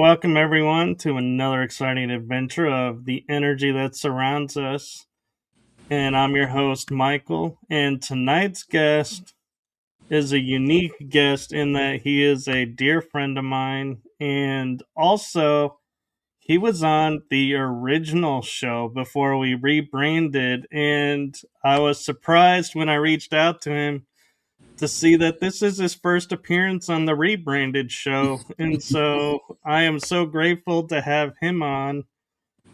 welcome everyone to another exciting adventure of the energy that surrounds us. And I'm your host, Michael. And tonight's guest is a unique guest in that he is a dear friend of mine. And also, he was on the original show before we rebranded. And I was surprised when I reached out to him to see that this is his first appearance on the rebranded show. And so I am so grateful to have him on.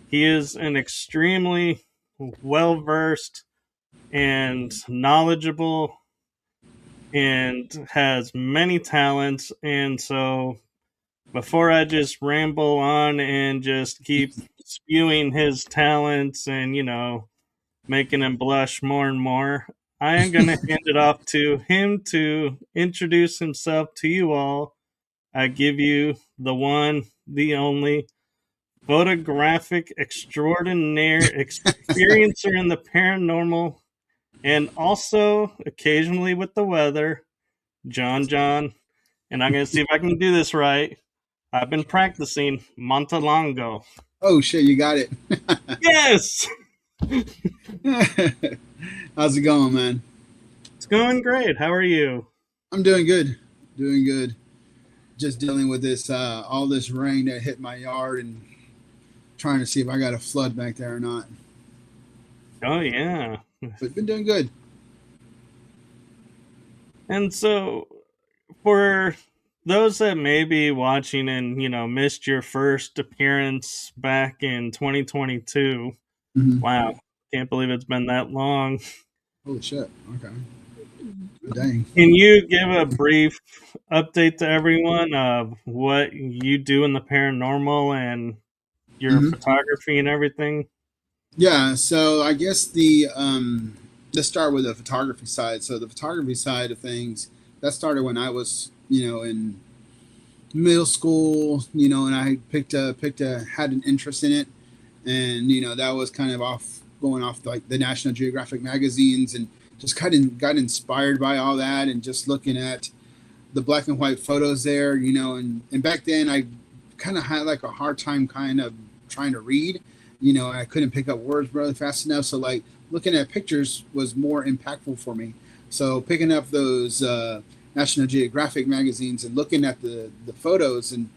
He is an extremely well versed and knowledgeable and has many talents. And so before I just ramble on and just keep spewing his talents and, making him blush more and more, I am going to hand it off to him to introduce himself to you all. I give you the one, the only photographic extraordinaire experiencer in the paranormal and also occasionally with the weather, John John. And I'm going to see if I can do this right. I've been practicing Montelongo. Oh shit, you got it. Yes! How's it going, man? It's going great. How are you? I'm doing good. Doing good. Just dealing with this all this rain that hit my yard and trying to see if I got a flood back there or not. Oh, yeah. But been doing good. And so, for those that may be watching and, missed your first appearance back in 2022, Mm-hmm. wow, can't believe it's been that long. Holy shit. Okay. Dang. Can you give a brief update to everyone of what you do in the paranormal and your Mm-hmm. photography and everything? Yeah. So I guess the let's start with the photography side. So the photography side of things that started when I was in middle school. And I picked a had an interest in it, and that was kind of off going off like the National Geographic magazines, and just kind of got inspired by all that, and just looking at the black and white photos there, and back then I kind of had like a hard time kind of trying to read, I couldn't pick up words really fast enough, so like looking at pictures was more impactful for me. So picking up those National Geographic magazines and looking at the photos and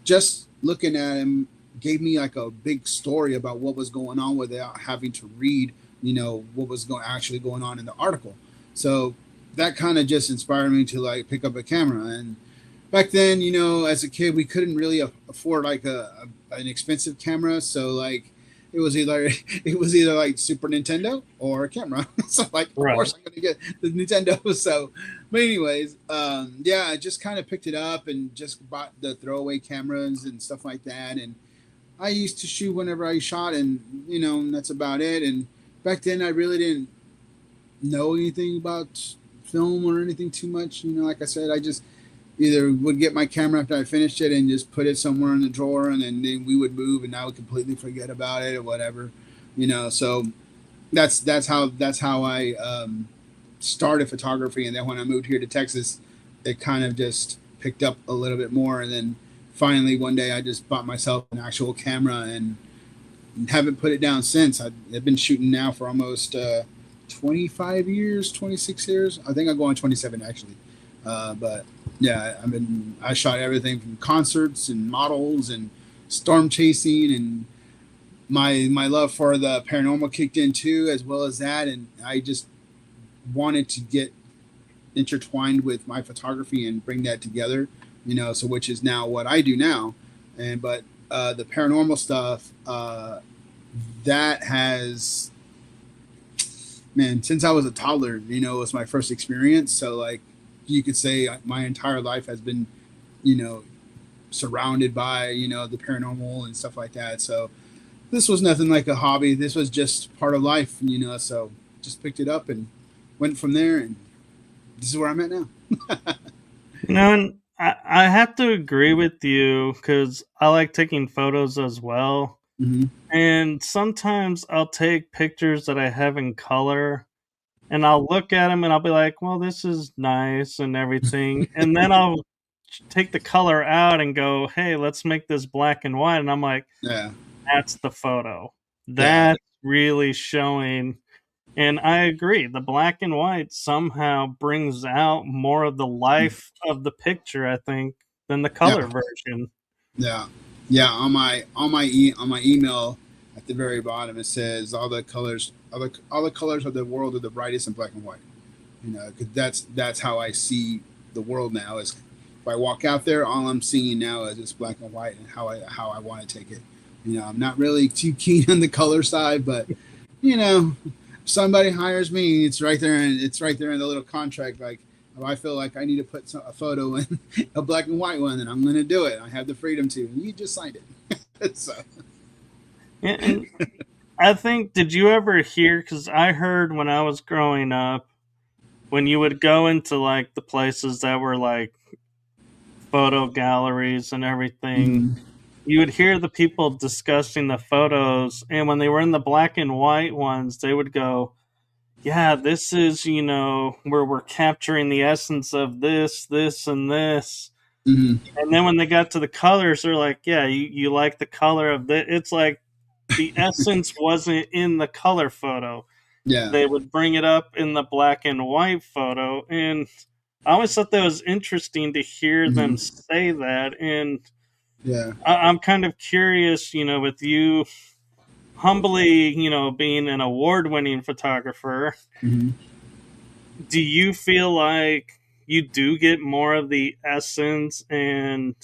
just looking at them gave me like a big story about what was going on without having to read, what was actually going on in the article. So that kind of just inspired me to like pick up a camera. And back then, as a kid, we couldn't really afford like an expensive camera. So like it was either like Super Nintendo or a camera. So like, of Right. course, I'm gonna get the Nintendo. So, but anyways, yeah, I just kind of picked it up and just bought the throwaway cameras and stuff like that. And I used to shoot whenever I shot, and that's about it. And back then, I really didn't know anything about film or anything too much. Like I said, I just either would get my camera after I finished it and just put it somewhere in the drawer, and then we would move, and I would completely forget about it or whatever. So that's how I started photography, and then when I moved here to Texas, it kind of just picked up a little bit more, and then finally one day I just bought myself an actual camera and haven't put it down since. I've been shooting now for almost 25 years, 26 years. I think I go on 27 actually. But yeah, I shot everything from concerts and models and storm chasing, and my love for the paranormal kicked in too, as well as that. And I just wanted to get intertwined with my photography and bring that together, so which is now what I do now. And but the paranormal stuff, that has, man, since I was a toddler, it was my first experience. So like you could say my entire life has been, surrounded by, the paranormal and stuff like that. So this was nothing like a hobby. This was just part of life, so just picked it up and went from there. And this is where I'm at now. And I have to agree with you because I like taking photos as well. Mm-hmm. And sometimes I'll take pictures that I have in color and I'll look at them and I'll be like, well, this is nice and everything. And then I'll take the color out and go, hey, let's make this black and white. And I'm like, Yeah. that's the photo. Yeah. That's really showing. And I agree. The black and white somehow brings out more of the life of the picture, I think, than the Yeah. color version. Yeah. Yeah. On my email at the very bottom, it says all the colors of the world are the brightest in black and white. You know, 'cause that's how I see the world now. Is if I walk out there, all I'm seeing now is just black and white, and how I want to take it. You know, I'm not really too keen on the color side, but you know, if somebody hires me, it's right there in the little contract. Like, if I feel like I need to put a photo in a black and white one, then I'm going to do it. I have the freedom to. You just signed it. So And I think, did you ever hear? Because I heard when I was growing up, when you would go into like the places that were like photo galleries and everything, mhm. you would hear the people discussing the photos. And when they were in the black and white ones, they would go, yeah, this is, where we're capturing the essence of this, and this. Mhm. And then when they got to the colors, they're like, yeah, you like the color of this. It's like the essence wasn't in the color photo. Yeah. They would bring it up in the black and white photo. And I always thought that was interesting to hear them Mhm. say that. And Yeah. I'm kind of curious, with you humbly, being an award winning photographer, Mhm. do you feel like you do get more of the essence and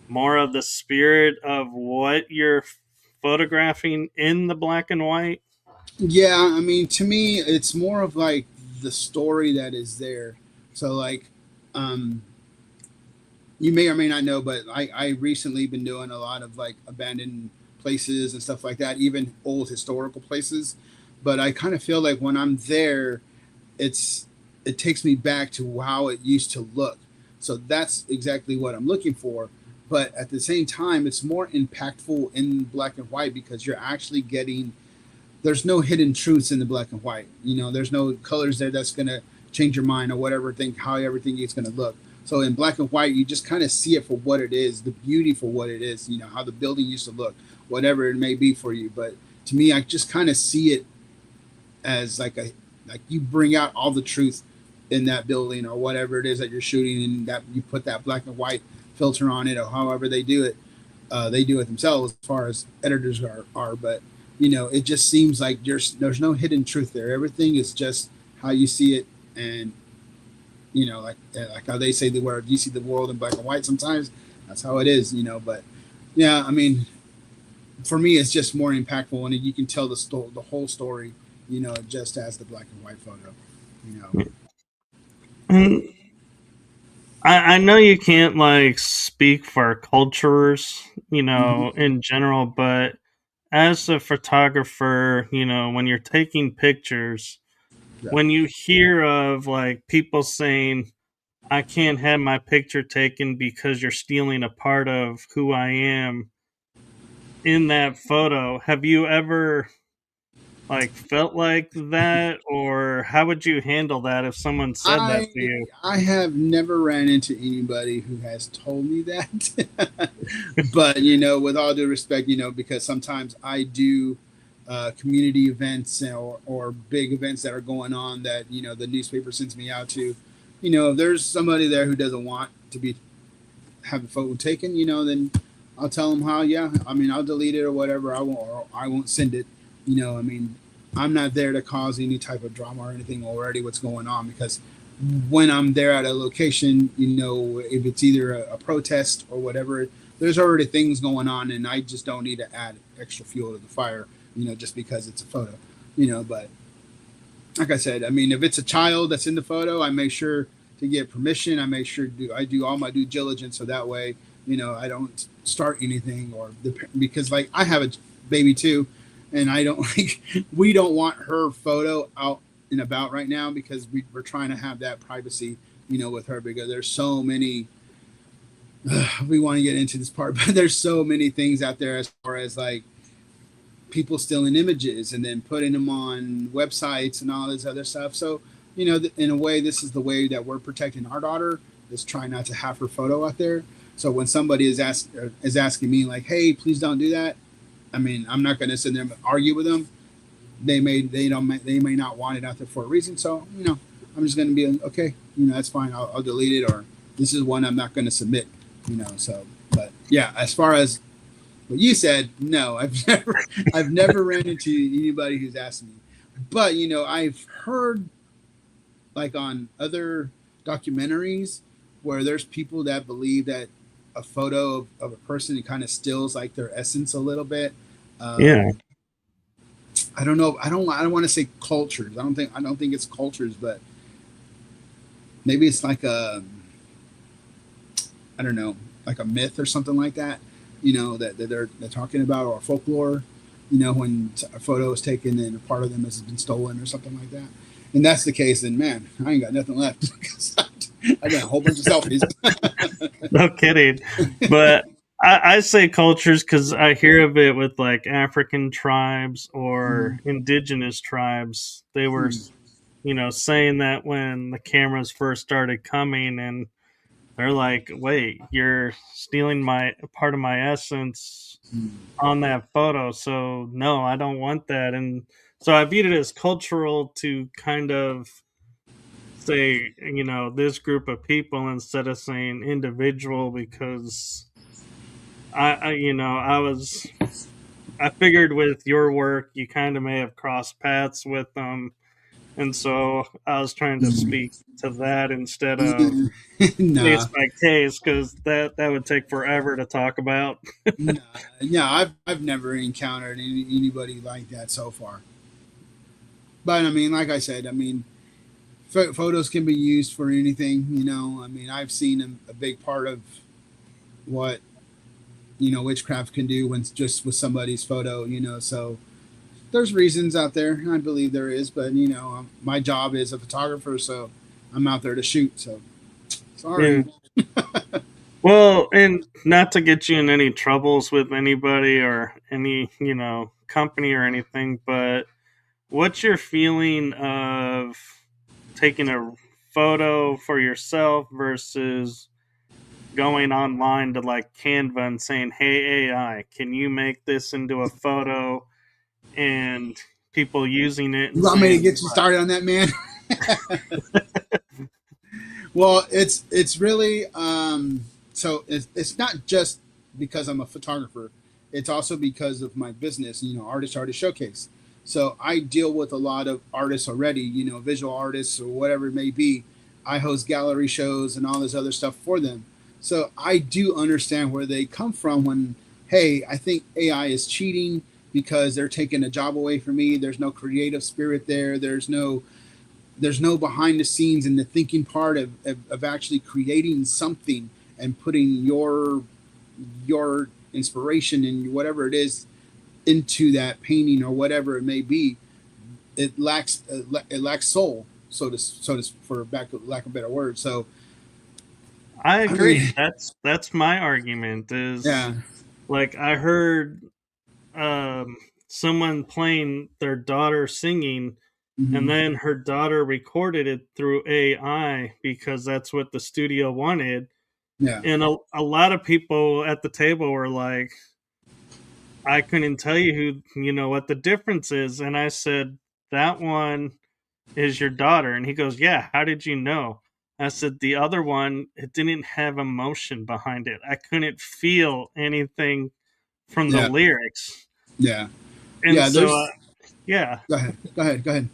more of the spirit of what you're photographing in the black and white? Yeah, I mean, to me, it's more of like the story that is there. So, like, um, you may or may not know, but I recently been doing a lot of like abandoned places and stuff like that, even old historical places. But I kind of feel like when I'm there, it's it takes me back to how it used to look. So that's exactly what I'm looking for. But at the same time, it's more impactful in black and white because you're actually getting there's no hidden truths in the black and white. You know, there's no colors there that's gonna change your mind or whatever think how everything is gonna look. So in black and white, you just kind of see it for what it is, the beauty for what it is. You know how the building used to look, whatever it may be for you. But to me, I just kind of see it as like you bring out all the truth in that building or whatever it is that you're shooting, and that you put that black and white filter on it or however they do it. They do it themselves as far as editors are, but you know, it just seems like there's no hidden truth there. Everything is just how you see it, and you know, like how they say the word you see the world in black and white. Sometimes that's how it is, you know. But yeah, I mean, for me, it's just more impactful when you can tell the whole story, you know, just as the black and white photo, you know. And I know you can't like speak for cultures, Mm-hmm. in general, but as a photographer, when you're taking pictures, Yeah. when you hear of like people saying, I can't have my picture taken because you're stealing a part of who I am in that photo, have you ever like felt like that, or how would you handle that if someone said that I to you? I have never ran into anybody who has told me that, but you know, with all due respect, you know, because sometimes I do community events or big events that are going on that you know the newspaper sends me out to. You know, if there's somebody there who doesn't want to be have a photo taken, you know, then I'll tell them how. Yeah, I mean, I'll delete it or whatever. I won't send it. You know, I mean, I'm not there to cause any type of drama or anything already. What's going on? Because when I'm there at a location, you know, if it's either a protest or whatever, there's already things going on, and I just don't need to add extra fuel to the fire. You know, just because it's a photo. You know, but like I said, I mean, if it's a child that's in the photo, I make sure to get permission. I do all my due diligence so that way, you know, I don't start anything because like I have a baby too, and I don't like we don't want her photo out and about right now because we're trying to have that privacy, you know, with her because there's so many. We want to get into this part, but there's so many things out there as far as like people stealing images and then putting them on websites and all this other stuff. So, you know, in a way, this is the way that we're protecting our daughter. is try not to have her photo out there. So when somebody is asking me like, "Hey, please don't do that," I mean, I'm not going to sit there and argue with them. They may not want it out there for a reason. So I'm just going to be okay. That's fine. I'll delete it, or this is one I'm not going to submit. So but yeah, as far as what you said, no, I've never ran into anybody who's asked me. But I've heard like on other documentaries where there's people that believe that a photo of a person kind of stills like their essence a little bit. Yeah. I don't know. I don't want to say cultures. I don't think it's cultures, but maybe it's like I don't know, like a myth or something like that. That they're talking about, or folklore. When a photo is taken and a part of them has been stolen or something like that. And that's the case, then man, I ain't got nothing left. I got a whole bunch of selfies. No kidding. But I say cultures because I hear of it with like African tribes or indigenous tribes. They were, saying that when the cameras first started coming, and they're like, wait, you're stealing my part of my essence on that photo. So no, I don't want that. And so I viewed it as cultural to kind of say, this group of people instead of saying individual, because I figured with your work, you kind of may have crossed paths with them. And so I was trying to speak to that instead of case Nah, by case, because that would take forever to talk about. nah, yeah. I've never encountered anybody like that so far. But I mean, like I said, I mean, photos can be used for anything. I mean, I've seen a big part of what witchcraft can do when just with somebody's photo. So there's reasons out there. I believe there is, but my job is a photographer, so I'm out there to shoot. So Yeah. sorry. Well, and not to get you in any troubles with anybody or any, company or anything, but what's your feeling of taking a photo for yourself versus going online to like Canva and saying, "Hey AI, can you make this into a photo?" and people using it You and want me to saying, get you started on that, man? Well, it's really so it's not just because I'm a photographer. It's also because of my business, artist showcase. So I deal with a lot of artists already, visual artists or whatever it may be. I host gallery shows and all this other stuff for them. So I do understand where they come from when, hey, I think AI is cheating because they're taking a job away from me. There's no creative spirit there. There's no behind the scenes and the thinking part of actually creating something and putting your inspiration and whatever it is into that painting or whatever it may be. It lacks soul, for lack of a better word. So I I agree. mean, That's my argument is yeah. like I heard someone playing their daughter singing, and Hmm. then her daughter recorded it through AI because that's what the studio wanted. Yeah. And a lot of people at the table were like, I couldn't tell you what the difference is. And I said, that one is your daughter. And he goes, yeah, how did you know? I said, the other one, it didn't have emotion behind it. I couldn't feel anything from the Yeah. lyrics. Yeah. And Yeah. so, There's. yeah. Go ahead. Go ahead. Go ahead.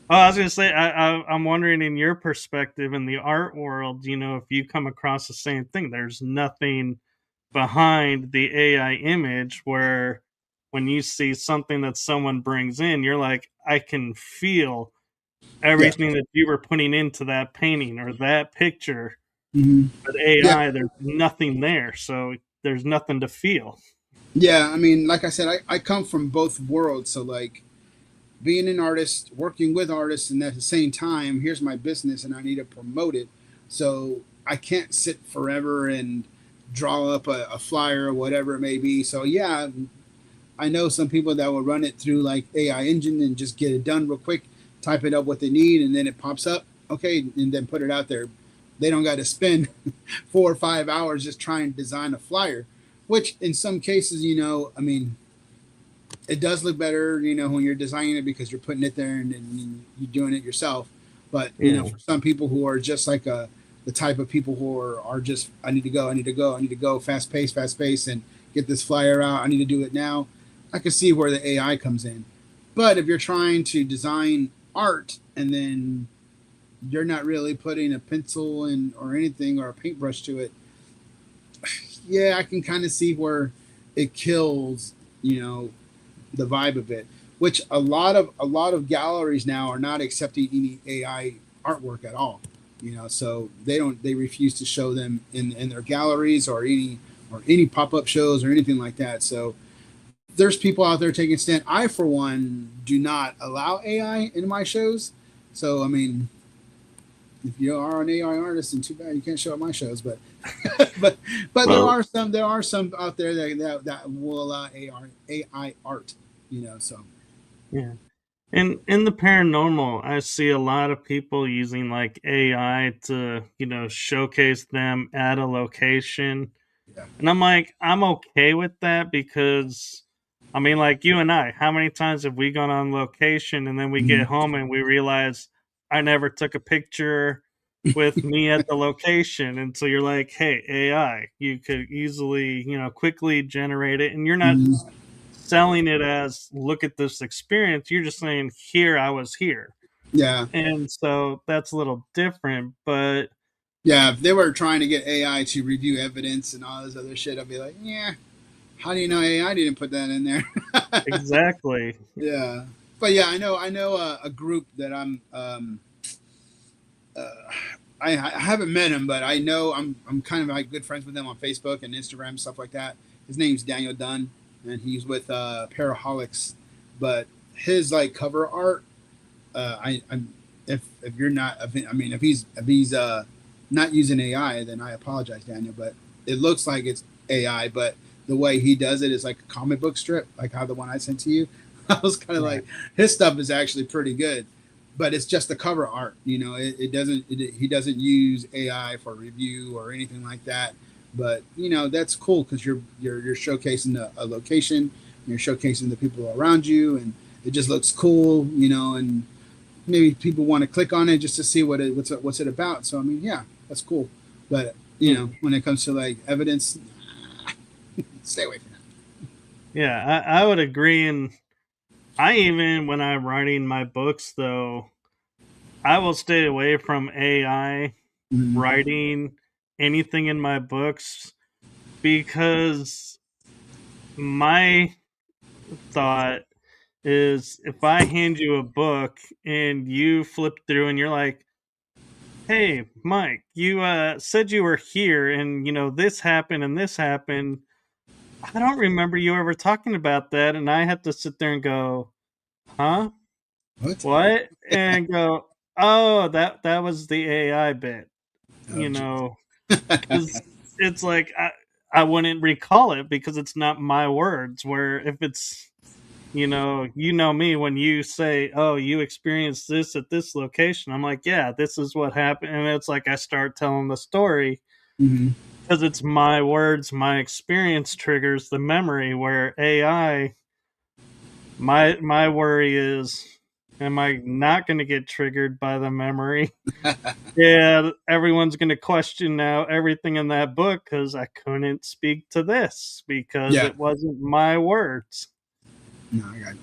Oh, I was going to say, I'm wondering in your perspective in the art world, if you come across the same thing, there's nothing behind the AI image where when you see something that someone brings in, you're like, I can feel Yeah. everything that you were putting into that painting or that picture. Hmm. But Yeah. AI, there's nothing there. So there's nothing to feel. Yeah. I mean, like I said, I come from both worlds. So like being an artist, working with artists, and at the same time, here's my business and I need to promote it. So I can't sit forever and draw up a flyer or whatever it may be. So yeah, I know some people that will run it through like AI engine and just get it done real quick, type it up what they need, and then it pops up. Okay, and then put it out there. they don't got to spend 4 or 5 hours just trying to design a flyer, which in some cases, I mean, it does look better, when you're designing it because you're putting it there and you're doing it yourself. But Yeah. for some people who are just like the type of people who are just, I need to go, I need to go, I need to go, fast pace, and get this flyer out. I need to do it now. I can see where the AI comes in. But if you're trying to design art and then you're not really putting a pencil in or anything or a paintbrush to it, yeah, I can kind of see where it kills, the vibe of it. Which a lot of galleries now are not accepting any AI artwork at all. So they refuse to show them in their galleries or any pop-up shows or anything like that. So there's people out there taking a stand. I, for one, do not allow AI in my shows. So I mean, if you are an AI artist, then too bad you can't show at my shows. But but Well, there are some out there that will allow AI art. So yeah. In the paranormal, I see a lot of people using like AI to, showcase them at a location. yeah. And I'm like, I'm okay with that because I mean, like you and I, how many times have we gone on location and then we get Mhm. home and we realize I never took a picture with me at the location? And so you're like, hey, AI, you could easily, quickly generate it. And you're not Mhm. selling it as look at this experience. You're just saying, here, I was here. Yeah. And so that's a little different, but Yeah, if they were trying to get AI to review evidence and all this other shit, I'd be like, yeah, how do you know AI didn't put that in there? exactly. Yeah, but yeah, I know a group that uh, I haven't met him, but I know I'm kind of like good friends with him on Facebook and Instagram stuff like that. His name's Daniel Dunn, and he's with Paraholics. But his like cover art, I'm if you're not, I mean, if he's not using AI, then I apologize, Daniel. But it looks like it's AI, but the way he does it is like a comic book strip, like how the one I sent to you. I was kind of Right. like, his stuff is actually pretty good, but it's just the cover art. He doesn't use AI for review or anything like that. But that's cool because you're showcasing a location, you're showcasing the people around you, and it just looks cool, and maybe people want to click on it just to see what's it about. So I mean, yeah, that's cool. But Yeah. when it comes to like evidence, stay away from that. Yeah, I would agree. And I even, when I'm writing my books, though, I will stay away from AI Mm-hmm. writing anything in my books because my thought is if I hand you a book and you flip through and you're like, hey, Mike, you said you were here and, this happened and this happened. I don't remember you ever talking about that. And I have to sit there and go, huh? What? What? And go, "Oh, that was the AI bit," Oh, you geez. know, because it's like I wouldn't recall it because it's not my words, where if it's me when you say, "Oh, you experienced this at this location," I'm like, "Yeah, this is what happened," and it's like I start telling the story Mm-hmm. because it's my words, my experience triggers the memory, where AI my worry is, am I not gonna get triggered by the memory? Yeah, everyone's gonna question now everything in that book because I couldn't speak to this because Yeah. it wasn't my words.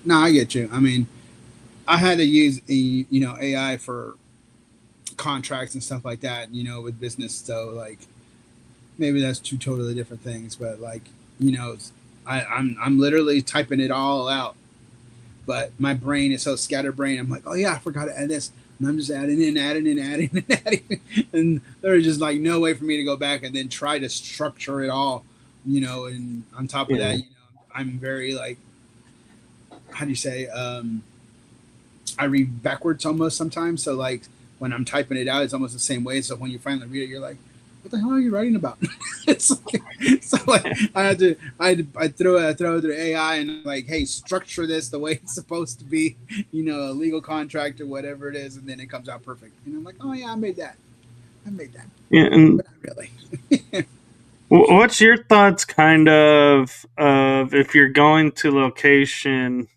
No, I get you. I mean, I had to use AI for contracts and stuff like that. With business, so like maybe that's two totally different things. But like you know, I'm literally typing it all out, but my brain is so scatterbrained. I'm like, oh yeah, I forgot to add this, and I'm just adding, and there's just like no way for me to go back and then try to structure it all, And on top of Yeah, that, I'm very like, how do you say? I read backwards almost sometimes. So like when I'm typing it out, it's almost the same way. So when you finally read it, you're like, what the hell are you writing about? It's like, so like I throw it to AI and like, hey, structure this the way it's supposed to be, a legal contract or whatever it is, and then it comes out perfect. And I'm like, oh yeah, I made that. I made that, Yeah, and but not really. what's your thoughts, kind of if you're going to location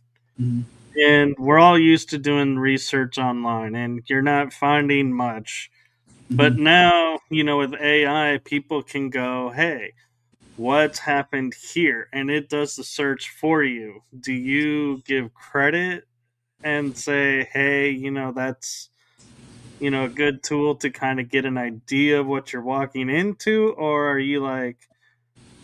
Mhm. and we're all used to doing research online and you're not finding much, but Mhm. now with AI, people can go, "Hey, what's happened here?" and it does the search for you. Do you give credit and say, "Hey, that's a good tool to kind of get an idea of what you're walking into," or are you like,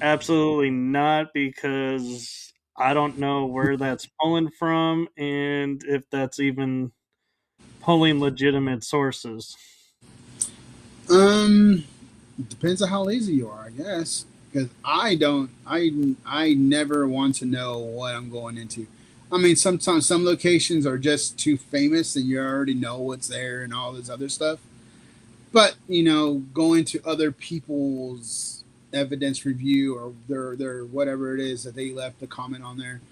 absolutely not, because I don't know where that's pulling from and if that's even pulling legitimate sources? Um, it depends on how lazy you are, I guess. Because I don't, I never want to know what I'm going into. I mean, sometimes some locations are just too famous, and you already know what's there and all this other stuff. But going to other people's evidence review or their whatever it is that they left a comment on there,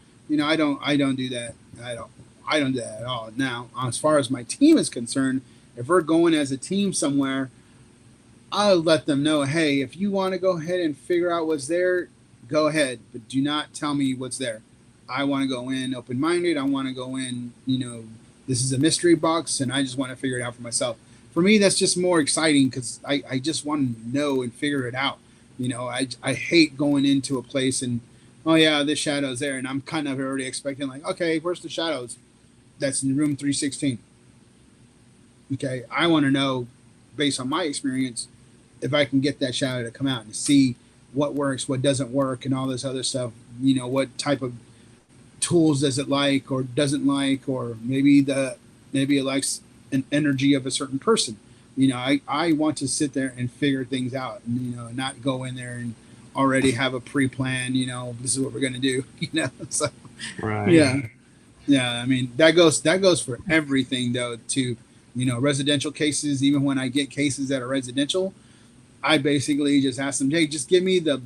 I don't do that. I don't do that at all. Now, as far as my team is concerned, if we're going as a team somewhere, I'll let them know, hey, if you want to go ahead and figure out what's there, go ahead, but do not tell me what's there. I want to go in open minded. I want to go in, this is a mystery box and I just want to figure it out for myself. For me, that's just more exciting because I just want to know and figure it out. I hate going into a place and, oh, yeah, this shadow's there. And I'm kind of already expecting, like, okay, where's the shadows? That's in room 316. Okay, I want to know, based on my experience, if I can get that shadow to come out and see what works, what doesn't work, and all this other stuff. What type of tools does it like or doesn't like, or maybe it likes an energy of a certain person. I want to sit there and figure things out, and not go in there and already have a pre-plan. This is what we're gonna do. So Right. yeah, yeah, I mean that goes for everything though. To residential cases, even when I get cases that are residential, I basically just ask them, hey, just give me the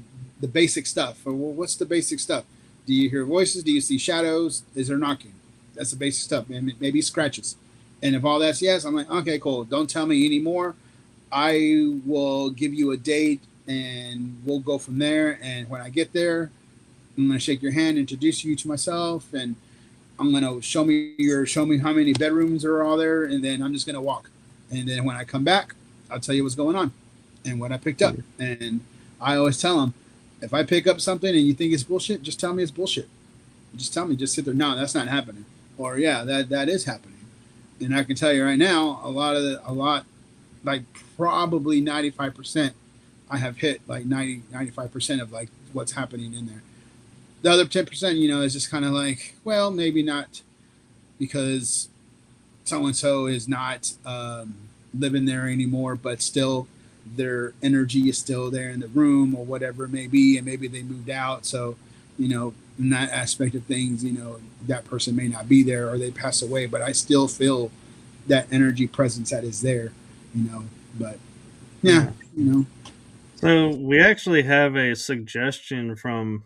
basic stuff. Or, well, what's the basic stuff? Do you hear voices? Do you see shadows? Is there knocking? That's the basic stuff. Maybe scratches. And if all that's yes, I'm like, okay, cool. Don't tell me anymore. I will give you a date and we'll go from there. And when I get there, I'm gonna shake your hand, introduce you to myself, and I'm gonna show me how many bedrooms are all there, and then I'm just gonna walk. And then when I come back, I'll tell you what's going on and what I picked up. And I always tell them, if I pick up something and you think it's bullshit, just tell me it's bullshit. Just tell me, just sit there. No, that's not happening. Or yeah, that is happening. And I can tell you right now, like probably 95%, I have hit like 95% of like what's happening in there. The other 10%, is just kind of like, well, maybe not, because so and so is not living there anymore, but still their energy is still there in the room or whatever it may be, and maybe they moved out. So, in that aspect of things, that person may not be there or they pass away, but I still feel that energy presence that is there, you know. But yeah, Yeah. you know. So we actually have a suggestion from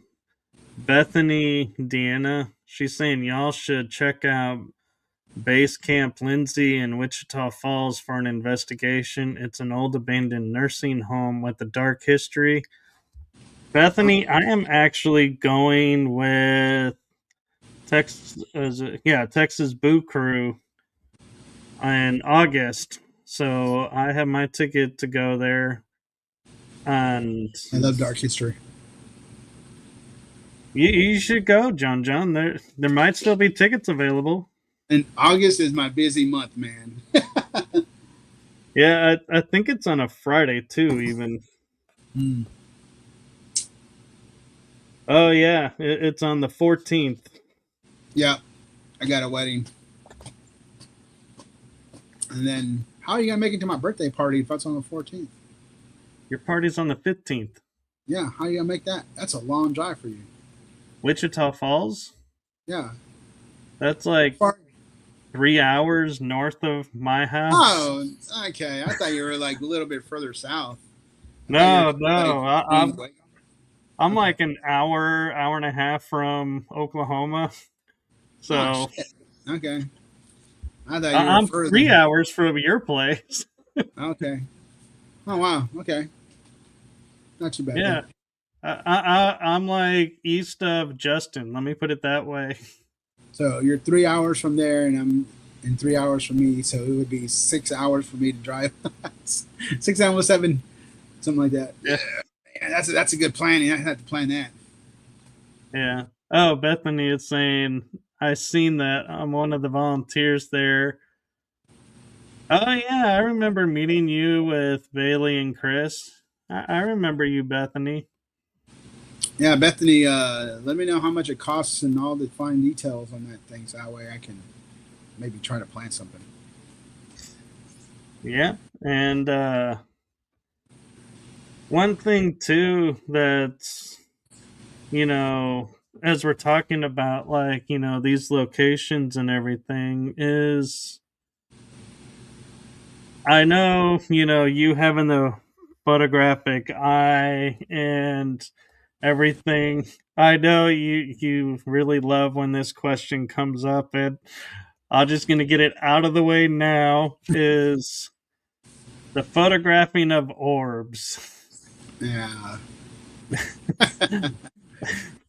Bethany Deanna. She's saying y'all should check out Base Camp Lindsay in Wichita Falls for an investigation. It's an old abandoned nursing home with a dark history. Bethany, I am actually going with Texas Boo Crew in August. So I have my ticket to go there, and I love dark history. you should go, John John. There might still be tickets available. And August is my busy month, man. Yeah, I think it's on a Friday too. Even Mm. oh yeah, it's on the 14th. Yeah, I got a wedding. And then how are you gonna make it to my birthday party if that's on the 14th? Your party's on the 15th. Yeah, how are you gonna make that? That's a long drive for you. Wichita Falls. Yeah. That's like Far. 3 hours north of my house. Oh, okay. I thought you were like a little bit further south. I thought you were No, kind of like no, being way. I'm Okay. like an hour and a half from Oklahoma. Oh So shit. Okay. I thought you were I'm further. 3 hours from your place. Okay. Oh wow. Okay. Not too bad Yeah, then. I'm like east of Justin. Let me put it that way. So you're 3 hours from there, and I'm in 3 hours from me. So it would be 6 hours for me to drive. 6 hours, seven, something like that. Yeah, Yeah, that's a good planning. I had to plan that. yeah. Oh, Bethany is saying I seen that. I'm one of the volunteers there. Oh yeah, I remember meeting you with Bailey and Chris. I remember you, Bethany. Yeah, Bethany, let me know how much it costs and all the fine details on that thing, so that way I can maybe try to plan something. Yeah, and one thing too that's you know as we're talking about like these locations and everything is I know you having the photographic eye and everything. I know you really love when this question comes up, and I'm just gonna get it out of the way now. Is the photographing of orbs? Yeah.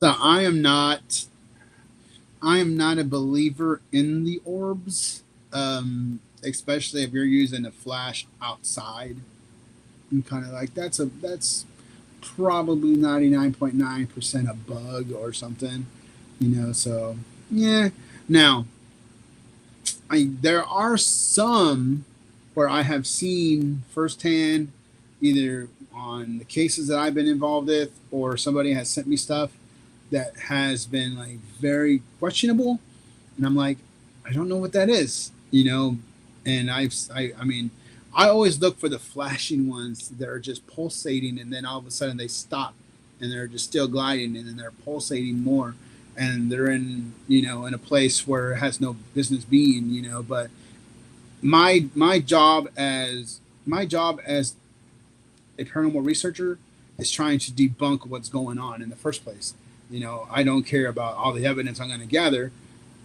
So I am not a believer in the orbs, especially if you're using a flash outside. I'm kind of like that's probably 99.9% a bug or something, So yeah. Now, there are some where I have seen firsthand, either on the cases that I've been involved with, or somebody has sent me stuff that has been like very questionable, and I'm like, I don't know what that is. And I mean, I always look for the flashing ones that are just pulsating, and then all of a sudden they stop, and they're just still gliding, and then they're pulsating more, and they're in a place where it has no business being. But my job as a paranormal researcher is trying to debunk what's going on in the first place. I don't care about all the evidence I'm going to gather.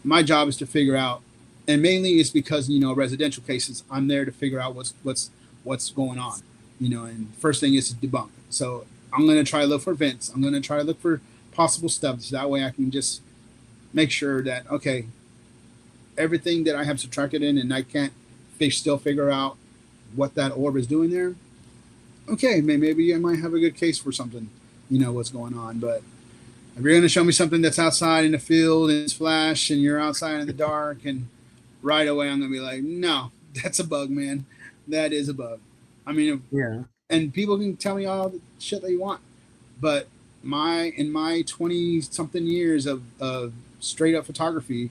My job is to figure out, and mainly it's because residential cases. I'm there to figure out what's going on. And first thing is to debunk. So I'm going to try to look for vents. I'm going to try to look for possible stuff. So that way I can just make sure that okay, everything that I have subtracted in, and I can't still figure out what that orb is doing there. Okay, maybe I might have a good case for something. What's going on, but if you're going to show me something that's outside in the field and it's flash and you're outside in the dark, and right away I'm going to be like, no, that's a bug, man. That is a bug. I mean, Yeah, and people can tell me all the shit they want, but in my 20 something years of straight up photography,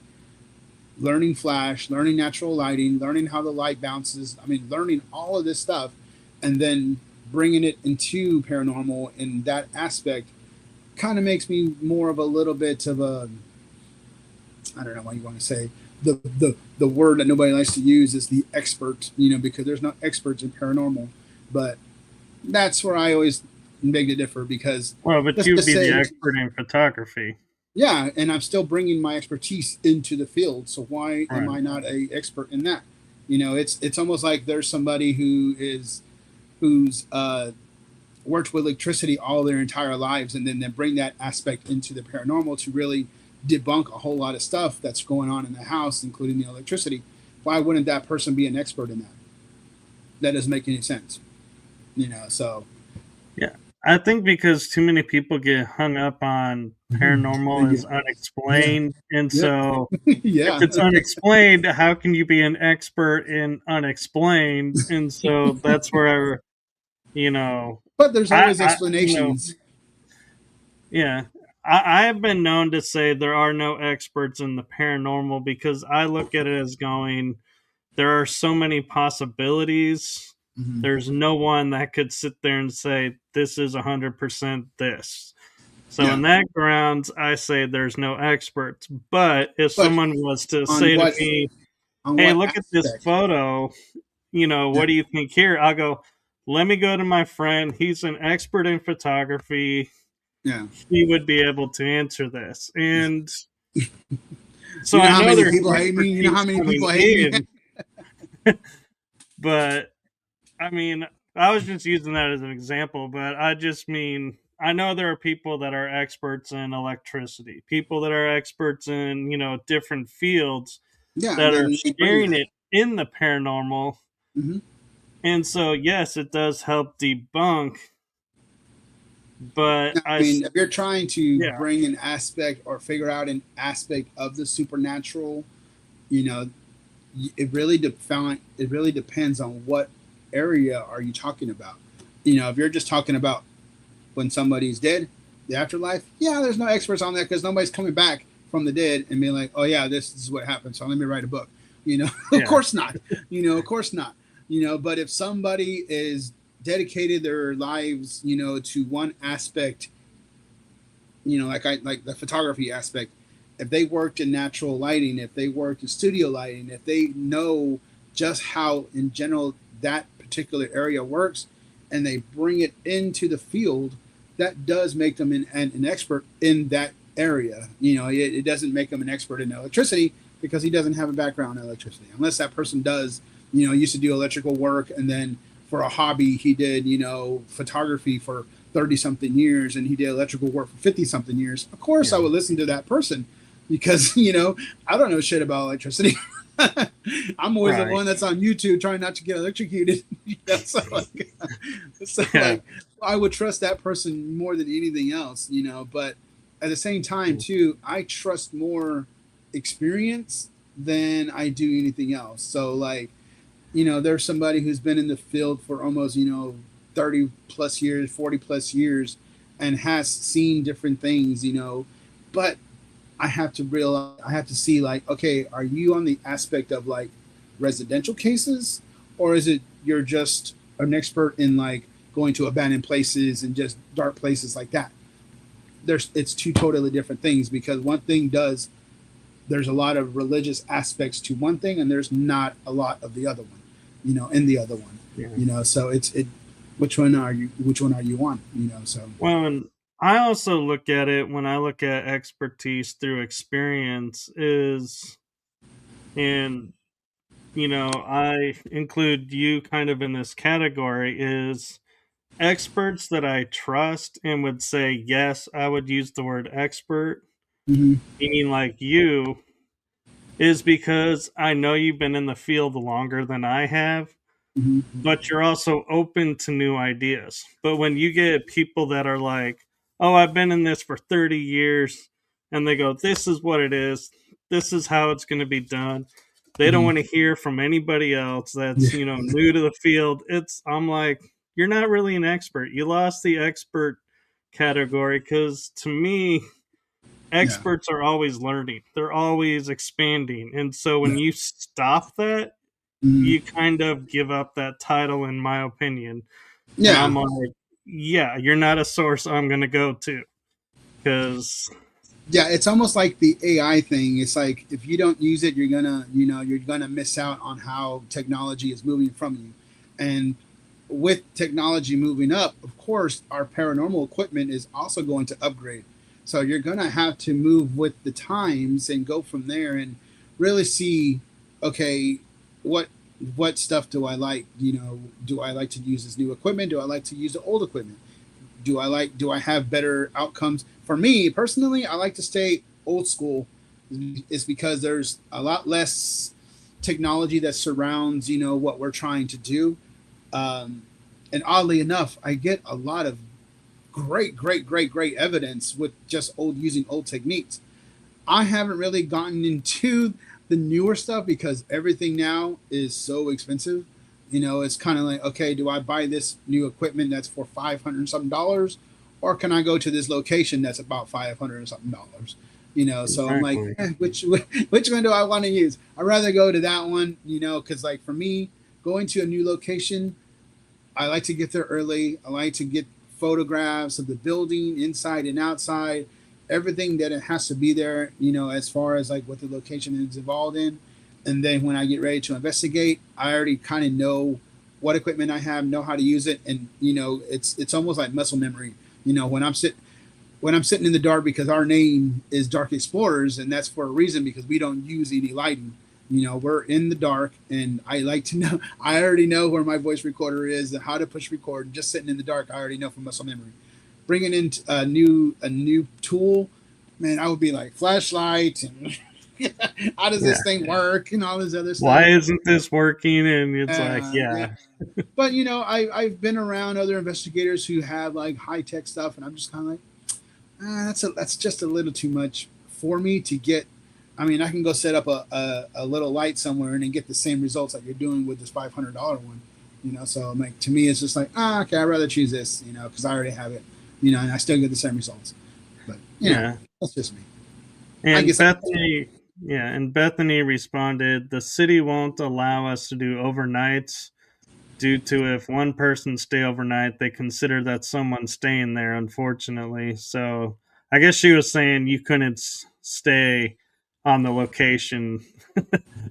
learning flash, learning natural lighting, learning how the light bounces. I mean, learning all of this stuff, and then bringing it into paranormal in that aspect kind of makes me more of a little bit of a, I don't know what you want to say. The word that nobody likes to use is the expert, because there's no experts in paranormal. But that's where I always beg to differ, because well, but let's you'd just be the say, expert in photography, yeah, and I'm still bringing my expertise into the field. So why am right? I not a expert in that? It's almost like there's somebody who's worked with electricity all their entire lives, and then they bring that aspect into the paranormal to really debunk a whole lot of stuff that's going on in the house, including the electricity. Why wouldn't that person be an expert in that? That doesn't make any sense. So Yeah, I think because too many people get hung up on paranormal yeah, as yeah, unexplained, and yep, so if yeah. it's unexplained, how can you be an expert in unexplained? And so that's where you know, But there's I, always I explanations. yeah, I have been known to say there are no experts in the paranormal because I look at it as going, there are so many possibilities. Hmm. There's no one that could sit there and say this is 100% this. So Yeah, in that grounds, I say there's no experts. But if but someone was to on say to what me, on "Hey, what look at this aspect? photo. Yeah, What do you think here?" I'll go, "Let me go to my friend. He's an expert in photography. yeah. He would be able to answer this." And so You know I how know many there's people hate me. You know how expertise many coming people hate me. in, but I mean, I was just using that as an example, but I just mean I know there are people that are experts in electricity, people that are experts in, different fields Yeah, and that are then they bring sharing that. it in the paranormal. Hmm. And so, yes, it does help debunk, but I mean, if you're trying to yeah, bring an aspect or figure out an aspect of the supernatural, you know, it really depends on what area are you talking about. If you're just talking about when somebody's dead, the afterlife, yeah, there's no experts on that because nobody's coming back from the dead and being like, oh yeah, this is what happened, so let me write a book. Of yeah, course not. Of course not. But if somebody is dedicated their lives, to one aspect, like the photography aspect, if they worked in natural lighting, if they worked in studio lighting, if they know just how in general that particular area works, and they bring it into the field, that does make them an expert in that area. It doesn't make them an expert in electricity because he doesn't have a background in electricity, unless that person does, used to do electrical work, and then for a hobby he did, photography for 30 something years, and he did electrical work for 50 something years. Of course I yeah, would listen to that person because I don't know shit about electricity. I'm always the right, one that's on YouTube trying not to get electrocuted. So, like, so yeah, like I would trust that person more than anything else. But at the same time too, I trust more experience than I do anything else. So like, there's somebody who's been in the field for almost, 30 plus years, 40 plus years, and has seen different things, but I have to realize, I have to see, like, okay, are you on the aspect of like residential cases, or is it you're just an expert in like going to abandoned places and just dark places like that? It's two totally different things, because one thing does, there's a lot of religious aspects to one thing, and there's not a lot of the other one, in the other one, yeah. so it which one are you on, so. Well, and I also look at it when I look at expertise through experience is, and I include you kind of in this category, is experts that I trust and would say, yes, I would use the word expert, Hmm. meaning like you, is because I know you've been in the field longer than I have, Hmm. but you're also open to new ideas. But when you get people that are like, oh, I've been in this for 30 years, and they go, this is what it is, this is how it's going to be done. They don't Hmm. want to hear from anybody else that's, Yeah. new to the field. I'm like, you're not really an expert. You lost the expert category because to me, Yeah. experts are always learning, they're always expanding. And so when Yeah. you stop that, Hmm. you kind of give up that title, in my opinion. And Yeah. I'm like, yeah, you're not a source I'm going to go to because, Yeah, it's almost like the AI thing. It's like if you don't use it, you're gonna miss out on how technology is moving from you. And with technology moving up, of course, our paranormal equipment is also going to upgrade. So you're gonna have to move with the times and go from there and really see, okay, what what stuff do I like? Do I like to use this new equipment? Do I like to use the old equipment? Do I have better outcomes? For me personally, I like to stay old school. Is because there's a lot less technology that surrounds what we're trying to do. um, and oddly enough, I get a lot of great evidence with just using old techniques. I haven't really gotten into the newer stuff because everything now is so expensive. It's kind of like, okay, do I buy this new equipment that's for $500 something dollars, or can I go to this location that's about $500 something dollars? So I'm like, exactly. which one do I want to use? I'd rather go to that one, because like for me, going to a new location, I like to get there early. I like to get photographs of the building inside and outside, everything that it has to be there, as far as like what the location is involved in. And then when I get ready to investigate, I already kind of know what equipment I have, know how to use it, and it's almost like muscle memory. When I'm sitting in the dark, because our name is Dark Explorers, and that's for a reason because we don't use any lighting. we're in the dark, and I like to know. I already know where my voice recorder is and how to push record. Just sitting in the dark, I already know from muscle memory. Bringing in a new tool, man, I would be like flashlight and how does Yeah. this thing work and all this other Why stuff. isn't this working? And it's like, Yeah. yeah, But I've been around other investigators who have like high tech stuff, and I'm just kind of like, that's just a little too much for me to get. I mean, I can go set up a little light somewhere and then get the same results that you're doing with this $500 one. So I'm like, to me, it's just like, okay, I'd rather choose this, because I already have it, and I still get the same results. But yeah. that's just me. I And guess. Bethany responded, "The city won't allow us to do overnights due to if one person stay overnight, they consider that someone's staying there, unfortunately." So I guess she was saying you couldn't stay on the location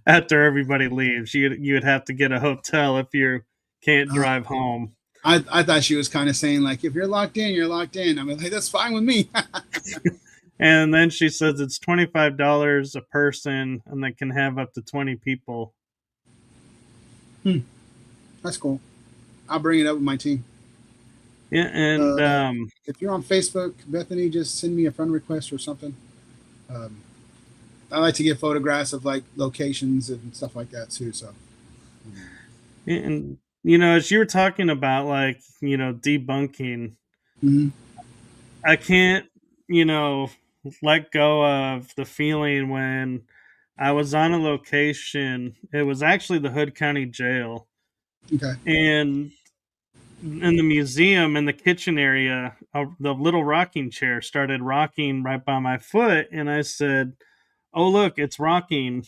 after everybody leaves. You would have to get a hotel if you can't Uh, drive home. I thought she was kind of saying like, if you're locked in, you're locked in. I mean, like, that's fine with me. And then she says it's $25 a person and they can have up to 20 people. That's cool. I'll bring it up with my team. Yeah, and If you're on Facebook, Bethany, just send me a friend request or something. Um, I like to get photographs of like locations and stuff like that too. So, and as you were talking about like, debunking, mm-hmm. I can't, let go of the feeling when I was on a location. It was actually the Hood County Jail. Okay. And in the museum, in the kitchen area, the little rocking chair started rocking right by my foot. And I said, "Oh, look, it's rocking."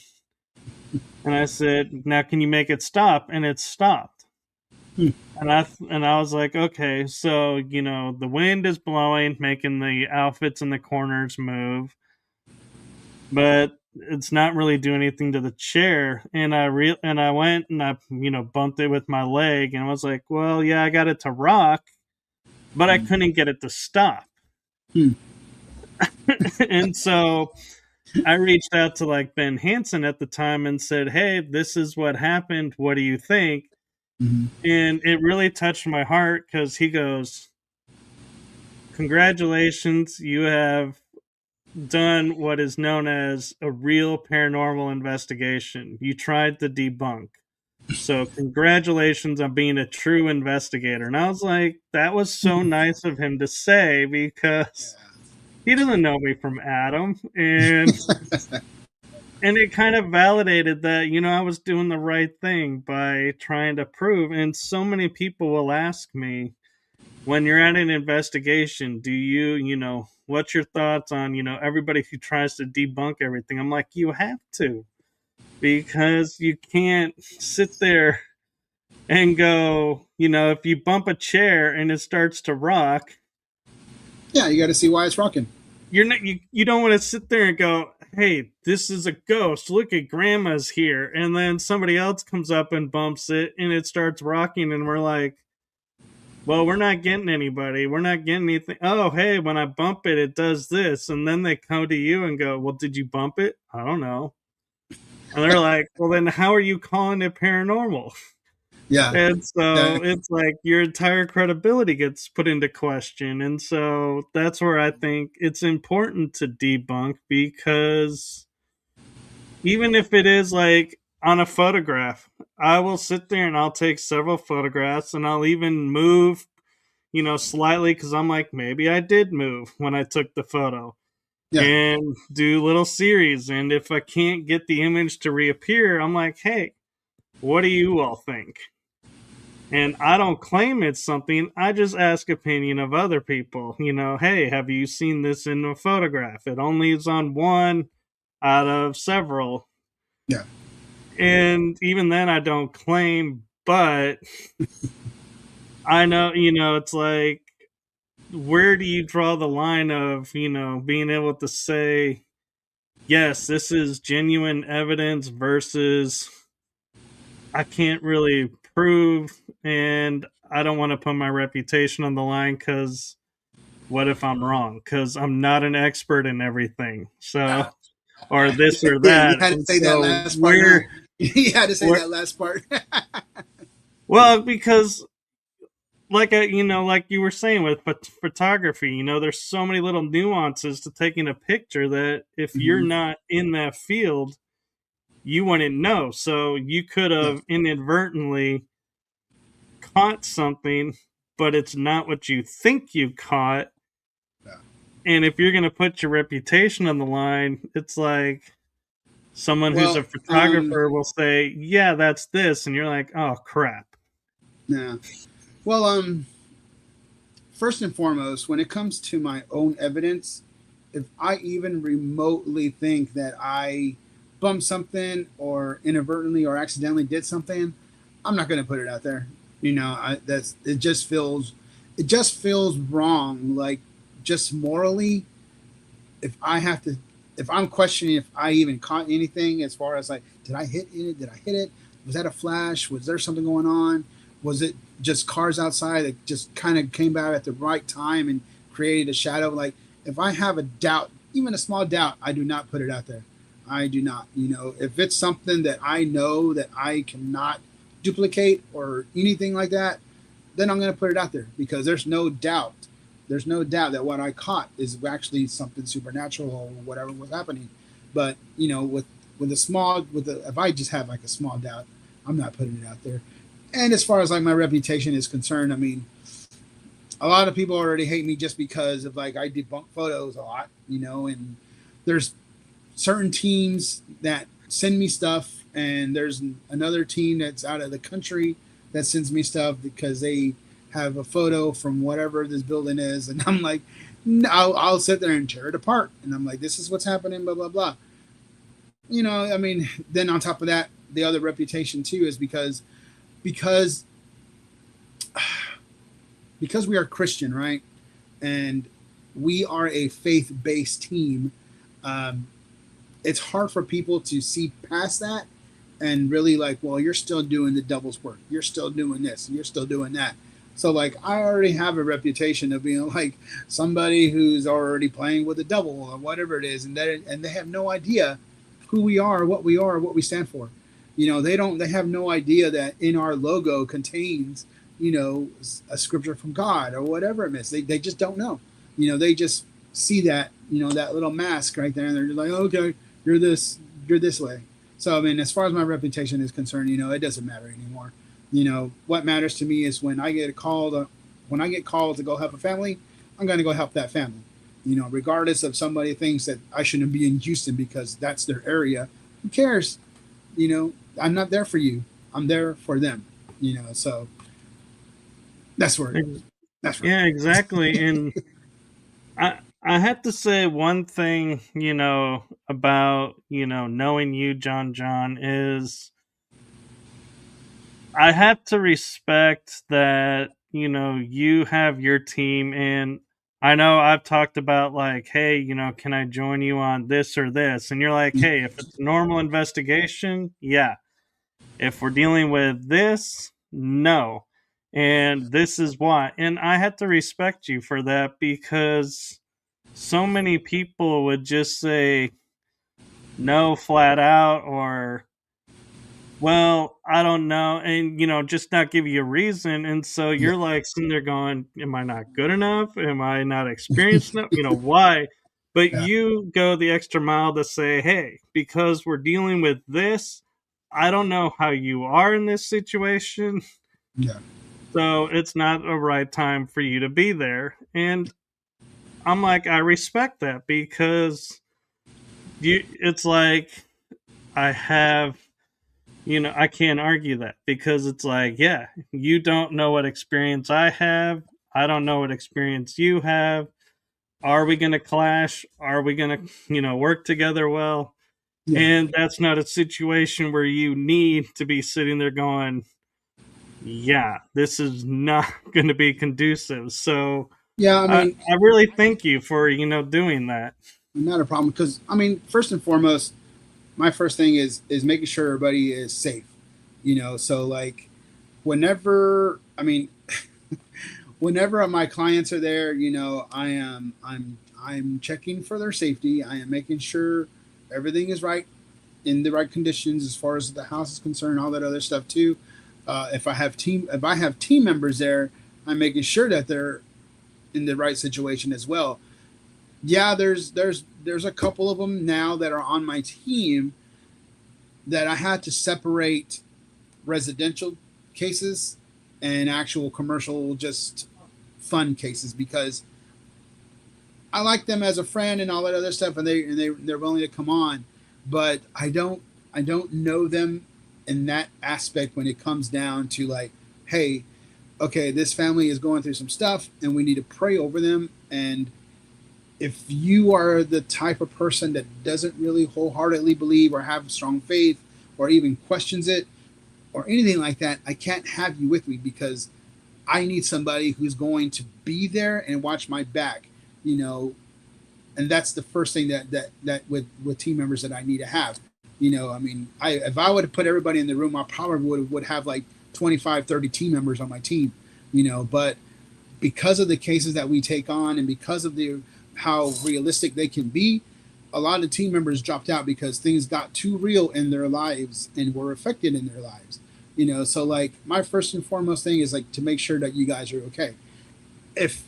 And I said, "Now can you make it stop?" And it stopped. Hmm. And I was like, "Okay, so, the wind is blowing, making the outfits in the corners move, but it's not really doing anything to the chair." And I went and I, bumped it with my leg and I was like, "Well, yeah, I got it to rock, but I couldn't get it to stop." Hmm. And so I reached out to like Ben Hansen at the time and said, "Hey, this is what happened. What do you think?" Mm-hmm. And it really touched my heart because he goes, "Congratulations, you have done what is known as a real paranormal investigation. You tried to debunk. So, congratulations on being a true investigator." And I was like, that was so nice of him to say because he doesn't know me from Adam. And it kind of validated that, I was doing the right thing by trying to prove. And so many people will ask me, when you're at an investigation, do you, what's your thoughts on, everybody who tries to debunk everything? I'm like, you have to, because you can't sit there and go, if you bump a chair and it starts to rock, Yeah, you got to see why it's rocking. you don't want to sit there and go, "Hey, this is a ghost. Look at grandma's here." And then somebody else comes up and bumps it and it starts rocking and we're like, "Well, we're not getting anybody. We're not getting anything. Oh, hey, when I bump it, it does this." And then they come to you and go, "Well, did you bump it?" "I don't know." And they're like, "Well, then how are you calling it paranormal?" Yeah. And so Exactly. it's like your entire credibility gets put into question. And so that's where I think it's important to debunk, because even if it is like on a photograph, I will sit there and I'll take several photographs and I'll even move, slightly, because I'm like, maybe I did move when I took the photo, Yeah. and do little series. And if I can't get the image to reappear, I'm like, "Hey, what do you all think?" And I don't claim it's something, I just ask opinion of other people. "Hey, have you seen this in a photograph? It only is on one out of several." Yeah. And even then I don't claim, but I know, it's like, where do you draw the line of, being able to say, yes, this is genuine evidence versus I can't really prove, and I don't want to put my reputation on the line because what if I'm wrong? Because I'm not an expert in everything. So, or this or You that. had to And say that so last part, huh? You had to say we're that last part. well, because like like you were saying with photography, there's so many little nuances to taking a picture that if you're Hmm. not in that field, you wouldn't know. So you could Yeah, have inadvertently caught something, but it's not what you think you caught. yeah. And if you're going to put your reputation on the line, it's like someone who's a Well, photographer will say, "Yeah, that's this," and you're like, "Oh crap." yeah. Well, first and foremost, when it comes to my own evidence, if I even remotely think that I bumped something or inadvertently or accidentally did something, I'm not going to put it out there. That's it just feels wrong. Like, just morally, if I have to, if I'm questioning if I even caught anything, as far as like, did I hit it? Did I hit it? Was that a flash? Was there something going on? Was it just cars outside that just kind of came by at the right time and created a shadow? Like, if I have a doubt, even a small doubt, I do not put it out there. I do not. If it's something that I know that I cannot duplicate or anything like that, then I'm going to put it out there because there's no doubt that what I caught is actually something supernatural or whatever was happening. But if I just have like a small doubt, I'm not putting it out there. And as far as like my reputation is concerned, I mean, a lot of people already hate me just because of like I debunk photos a lot, and there's certain teams that send me stuff, and there's another team that's out of the country that sends me stuff because they have a photo from whatever this building is, and I'm like, no, I'll sit there and tear it apart, and I'm like, this is what's happening, blah blah blah. I mean, then on top of that, the other reputation too is because because we are Christian, right? And we are a faith-based team. Um, it's hard for people to see past that and really like, well, you're still doing the devil's work. You're still doing this. You're still doing that. So like, I already have a reputation of being like somebody who's already playing with the devil or whatever it is, and they have no idea who we are, what we are, what we stand for. They have no idea that in our logo contains a scripture from God or whatever it is. They just don't know. They just see that that little mask right there, and they're just like, okay, you're this way. So I mean, as far as my reputation is concerned, it doesn't matter anymore. What matters to me is when I get called to go help a family, I'm going to go help that family. Regardless of somebody thinks that I shouldn't be in Houston because that's their area. Who cares? I'm not there for you. I'm there for them. So that's where it goes. That's where Yeah, it exactly. And goes. I have to say one thing, about, knowing you, John, is I have to respect that, you have your team. And I know I've talked about like, hey, can I join you on this or this? And you're like, hey, if it's a normal investigation, yeah. If we're dealing with this, no. And this is why. And I have to respect you for that because so many people would just say no flat out, or well, I don't know, and just not give you a reason. And so Yeah, you're like sitting there going, am I not good enough? Am I not experienced enough? Why? But yeah, you go the extra mile to say, hey, because we're dealing with this, I don't know how you are in this situation, yeah, so it's not a right time for you to be there. And I'm like, I respect that because it's like I have, I can't argue that because it's like, yeah, you don't know what experience I have. I don't know what experience you have. Are we going to clash? Are we going to, work together well? yeah, And that's not a situation where you need to be sitting there going, yeah, this is not going to be conducive. So yeah. I mean, I really thank you for, doing that. not a problem because I mean, first and foremost, my first thing is making sure everybody is safe. So like, whenever my clients are there, I'm checking for their safety. I am making sure everything is right in the right conditions as far as the house is concerned, all that other stuff too. If I have team members there, I'm making sure that they're in the right situation as well. Yeah, there's a couple of them now that are on my team that I had to separate residential cases and actual commercial, just fun cases, because I like them as a friend and all that other stuff, and they're willing to come on, but I don't know them in that aspect when it comes down to like, hey, okay, this family is going through some stuff and we need to pray over them. And if you are the type of person that doesn't really wholeheartedly believe or have strong faith or even questions it or anything like that, I can't have you with me, because I need somebody who's going to be there and watch my back, you know. And that's the first thing that with team members that I need to have. You know, I mean, if I would have put everybody in the room, I probably would have like 25, 30 team members on my team, you know. But because of the cases that we take on and because of how realistic they can be, a lot of team members dropped out because things got too real in their lives and were affected in their lives. You know, so like my first and foremost thing is like to make sure that you guys are okay. If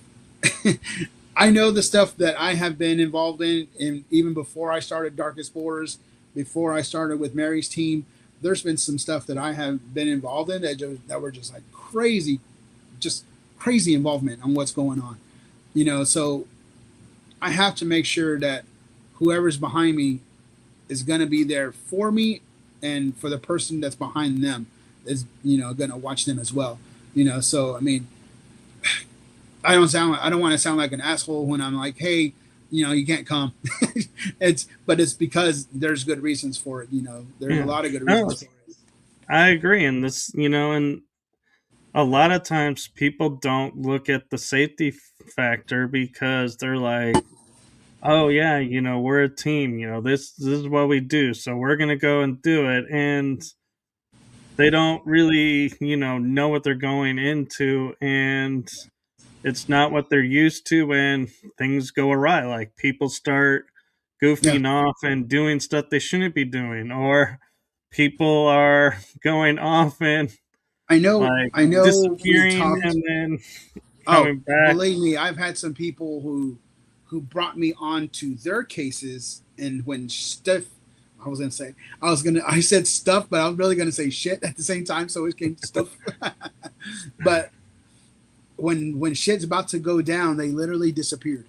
I know the stuff that I have been involved in, and even before I started Darkest Borders, before I started with Mary's team, there's been some stuff that I have been involved in that were just like crazy, just crazy involvement on what's going on. You know, so I have to make sure that whoever's behind me is going to be there for me, and for the person that's behind them is, you know, going to watch them as well. You know, so I mean, I don't want to sound like an asshole when I'm like, hey, you know, you can't come. But it's because there's good reasons for it. You know, there's a lot of good reasons for it. I agree. And this, you know, and a lot of times people don't look at the safety factor because they're like, oh yeah, you know, we're a team, you know, this is what we do, so we're gonna go and do it. And they don't really, you know what they're going into, and it's not what they're used to when things go awry. Like people start Yeah, goofing off and doing stuff they shouldn't be doing, or people are going off and I know. like I know. We disappearing talked. and then Oh, coming back. believe me, I've had some people who brought me on to their cases, and when stuff, I said stuff, but I was really gonna say shit at the same time, so it came to stuff. But when shit's about to go down, they literally disappeared,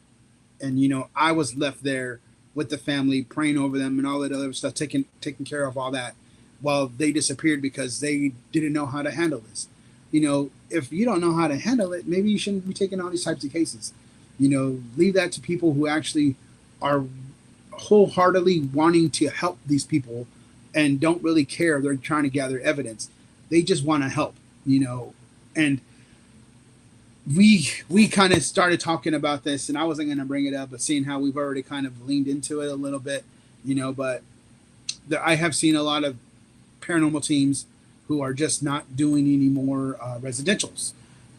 and you know, I was left there with the family, praying over them and all that other stuff, taking care of all that, while they disappeared because they didn't know how to handle this. You know, if you don't know how to handle it, maybe you shouldn't be taking on these types of cases. You know, leave that to people who actually are wholeheartedly wanting to help these people and don't really care. They're trying to gather evidence. They just want to help, you know. And we kind of started talking about this, and I wasn't going to bring it up, but seeing how we've already kind of leaned into it a little bit, you know. But I have seen a lot of paranormal teams who are just not doing any more residentials,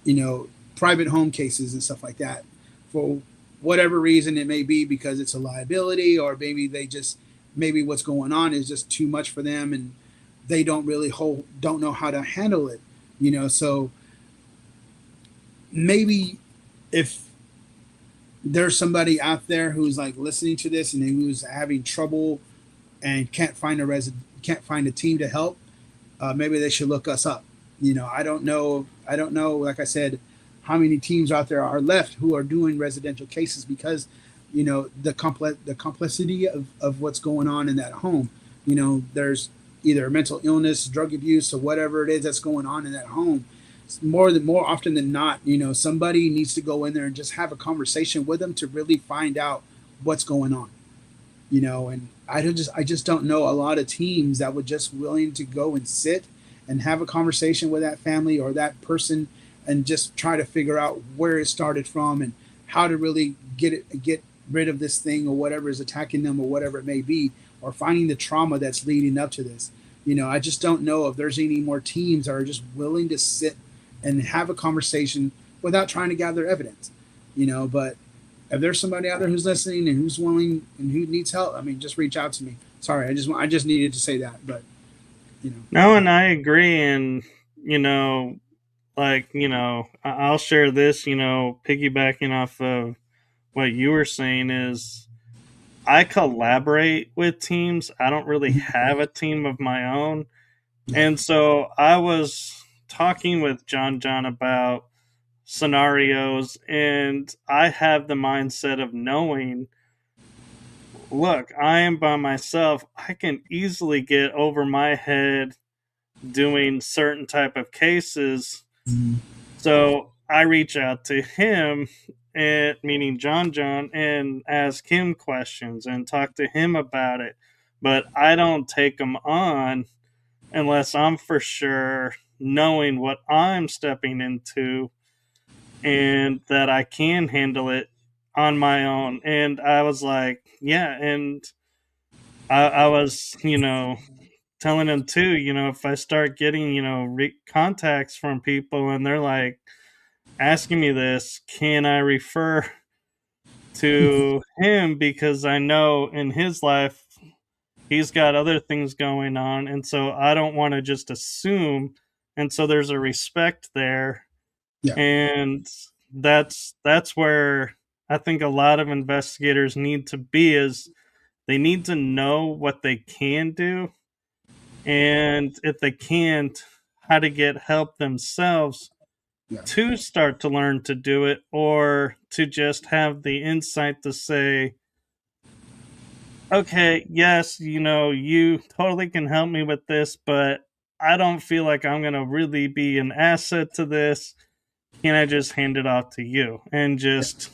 you know, private home cases and stuff like that, for whatever reason it may be, because it's a liability, or maybe what's going on is just too much for them, and they don't know how to handle it, you know. So maybe if there's somebody out there who's like listening to this and who's having trouble and can't find a team to help, maybe they should look us up. You know, I don't know. Like I said, how many teams out there are left who are doing residential cases, because, you know, the complexity of what's going on in that home. You know, there's either mental illness, drug abuse, or whatever it is that's going on in that home. More often than not, you know, somebody needs to go in there and just have a conversation with them to really find out what's going on. You know, and I just don't know a lot of teams that would just willing to go and sit and have a conversation with that family or that person, and just try to figure out where it started from and how to really get rid of this thing, or whatever is attacking them, or whatever it may be, or finding the trauma that's leading up to this. You know, I just don't know if there's any more teams that are just willing to sit and have a conversation without trying to gather evidence. You know, but if there's somebody out there who's listening and who's willing and who needs help, I mean, just reach out to me. Sorry, I just needed to say that, but you know, No, and I agree. And, I'll share this, piggybacking off of what you were saying is I collaborate with teams. I don't really have a team of my own. yeah, And so I was talking with John about scenarios, and I have the mindset of knowing, look, I am by myself. I can easily get over my head doing certain type of cases. mm, So I reach out to him, and meaning John, and ask him questions and talk to him about it. But I don't take them on unless I'm for sure knowing what I'm stepping into and that I can handle it on my own. And I was like, yeah. And I was, telling him too, if I start getting, contacts from people and they're like asking me this, can I refer to him? Because I know in his life, he's got other things going on. And so I don't want to just assume. And so there's a respect there. yeah, And that's where I think a lot of investigators need to be is they need to know what they can do, and if they can't, how to get help themselves yeah, to start to learn to do it, or to just have the insight to say, okay, yes, you totally can help me with this, but I don't feel like I'm going to really be an asset to this. Can I just hand it off to you and yeah, just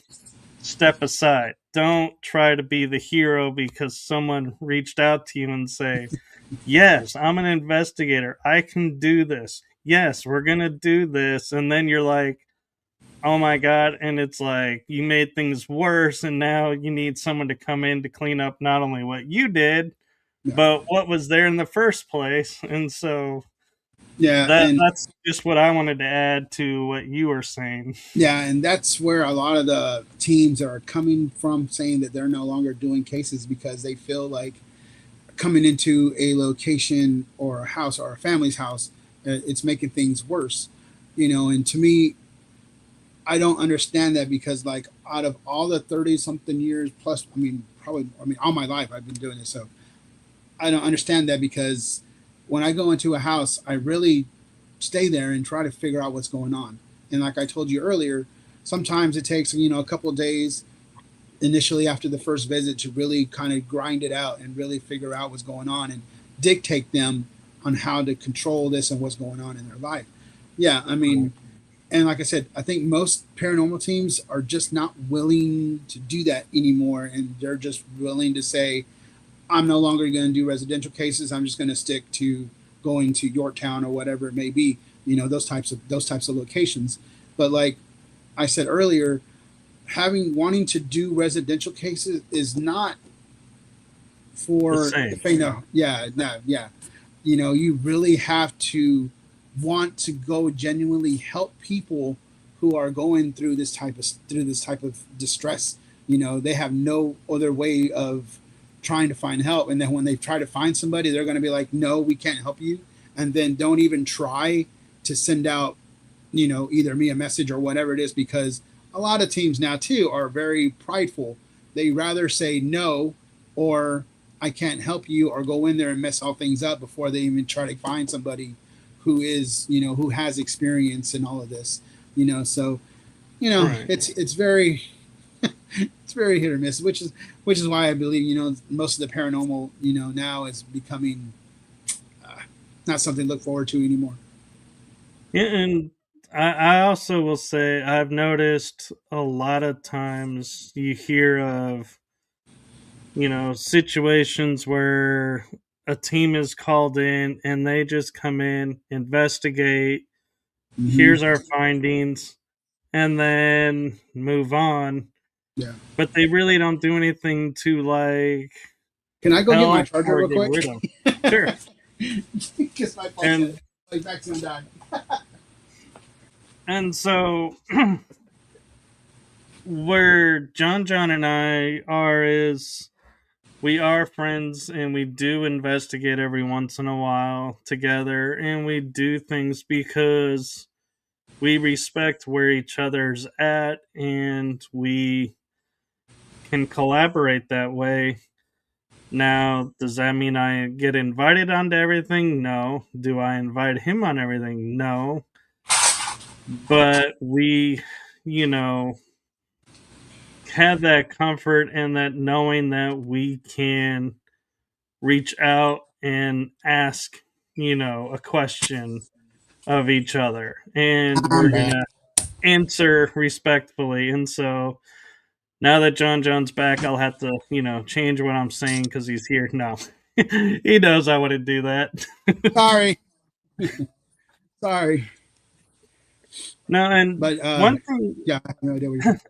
step aside? Don't try to be the hero because someone reached out to you and say, yes, I'm an investigator. I can do this. Yes, we're going to do this. And then you're like, oh my God. And it's like you made things worse. And now you need someone to come in to clean up not only what you did, yeah, but what was there in the first place. And so yeah, and that's just what I wanted to add to what you were saying. yeah, and that's where a lot of the teams are coming from, saying that they're no longer doing cases because they feel like coming into a location or a house or a family's house, it's making things worse, you know. And to me, I don't understand that because like out of all the 30 something years plus, I mean, probably, I mean, all my life I've been doing this. So I don't understand that because when I go into a house, I really stay there and try to figure out what's going on. And like I told you earlier, sometimes it takes, you know, a couple of days initially after the first visit to really kind of grind it out and really figure out what's going on and dictate them on how to control this and what's going on in their life. Yeah, I mean, and like I said, I think most paranormal teams are just not willing to do that anymore, and they're just willing to say, "I'm no longer going to do residential cases. I'm just going to stick to going to Yorktown or whatever it may be." You know, those types of locations. But like I said earlier, having wanting to do residential cases is not The for the same. faint of yeah, no, yeah. You know, you really have to want to go genuinely help people who are going through this type of distress. You know, they have no other way of trying to find help, and then when they try to find somebody, they're going to be like, "No, we can't help you," and then don't even try to send out, you know, either me a message or whatever it is, because a lot of teams now too are very prideful. They rather say no or I can't help you or go in there and mess all things up before they even try to find somebody who is, you know, who has experience in all of this, you know. So, you know, Right. it's very it's very hit or miss, which is why I believe, you know, most of the paranormal, you know, now is becoming uh, not something to look forward to anymore. Yeah, and I also will say I've noticed a lot of times you hear of, situations where a team is called in and they just come in, investigate, Mm-hmm. here's our findings, and then move on. Yeah. But they really don't do anything to like Can I go get my help charger or real get quick? rid of. Sure. Because my phone's dead. And Like back to die. and so where John and I are is we are friends and we do investigate every once in a while together and we do things because we respect where each other's at and we can collaborate that way. Now, does that mean I get invited onto everything? No. Do I invite him on everything? No. But we, you know, have that comfort and that knowing that we can reach out and ask, a question of each other and we're I'm going back. to answer respectfully. And so now that John John's back, I'll have to, change what I'm saying because he's here. No, he knows I wouldn't do that. Sorry, sorry, No, and but one thing. yeah, I have no idea what you're saying.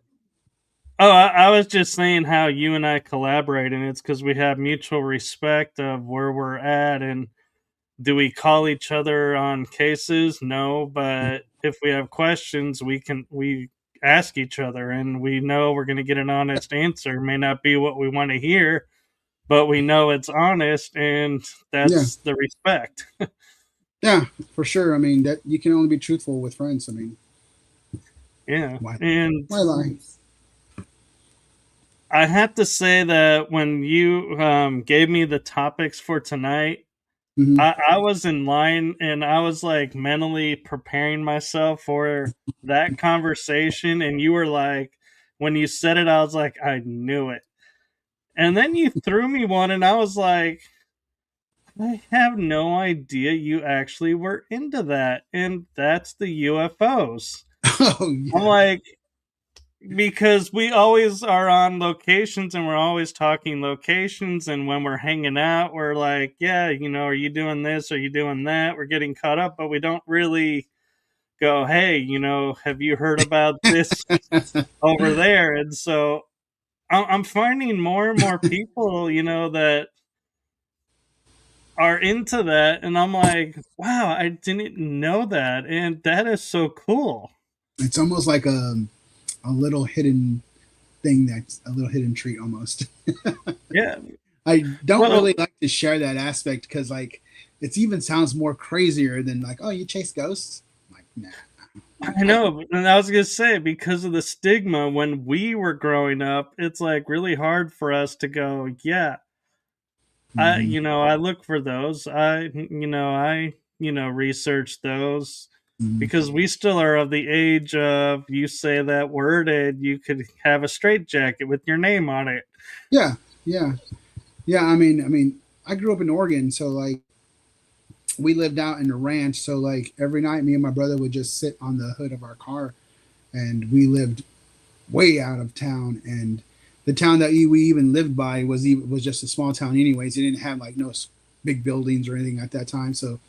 Oh, I was just saying how you and I collaborate, and it's because we have mutual respect of where we're at. And do we call each other on cases? No, but if we have questions, we ask each other, and we know we're going to get an honest answer. It may not be what we want to hear, but we know it's honest, and Yeah, that's the respect. yeah, for sure. I mean, that you can only be truthful with friends. I mean, Yeah, why, and why lie? I have to say that when you gave me the topics for tonight, Hmm. I was in line and I was like mentally preparing myself for that conversation. And you were like, when you said it, I was like, I knew it. And then you threw me one, and I was like, I have no idea you actually were into that. And that's the UFOs. Oh I'm yeah, like, because we always are on locations and we're always talking locations. And when we're hanging out, we're like, yeah, are you doing this? Are you doing that? We're getting caught up, but we don't really go, hey, have you heard about this over there? And so I'm finding more and more people, that are into that. And I'm like, wow, I didn't know that. And that is so cool. it's almost like a little hidden thing that's a little hidden treat almost. Yeah. I don't Well, really like to share that aspect because like it even sounds more crazier than like, oh, you chase ghosts. I'm like, nah. I know, and I was gonna say because of the stigma when we were growing up, it's like really hard for us to go, yeah, Hmm. I look for those. I research those Hmm. because we still are of the age of you say that word and you could have a straight jacket with your name on it. Yeah, yeah, yeah. I mean, I grew up in Oregon, so like we lived out in the ranch. So like every night, me and my brother would just sit on the hood of our car, and we lived way out of town. And the town that we even lived by was just a small town, anyways. It didn't have like no big buildings or anything at that time. So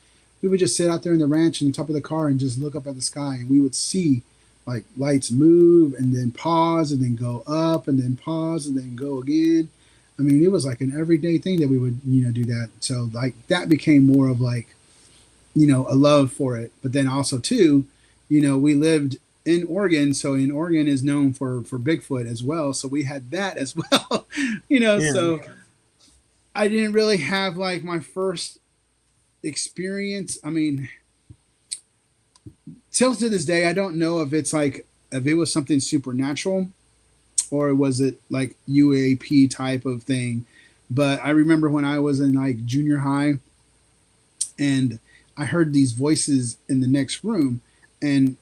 we would just sit out there in the ranch on the top of the car and just look up at the sky, and we would see like lights move and then pause and then go up and then pause and then go again. I mean, it was like an everyday thing that we would do that. So like that became more of like a love for it. But then also too, we lived in Oregon, so in Oregon is known for Bigfoot as well. So we had that as well. Yeah, So I didn't really have like my first experience. I mean, till to this day, I don't know if it was something supernatural or was it like UAP type of thing. But I remember when I was in like junior high and I heard these voices in the next room, and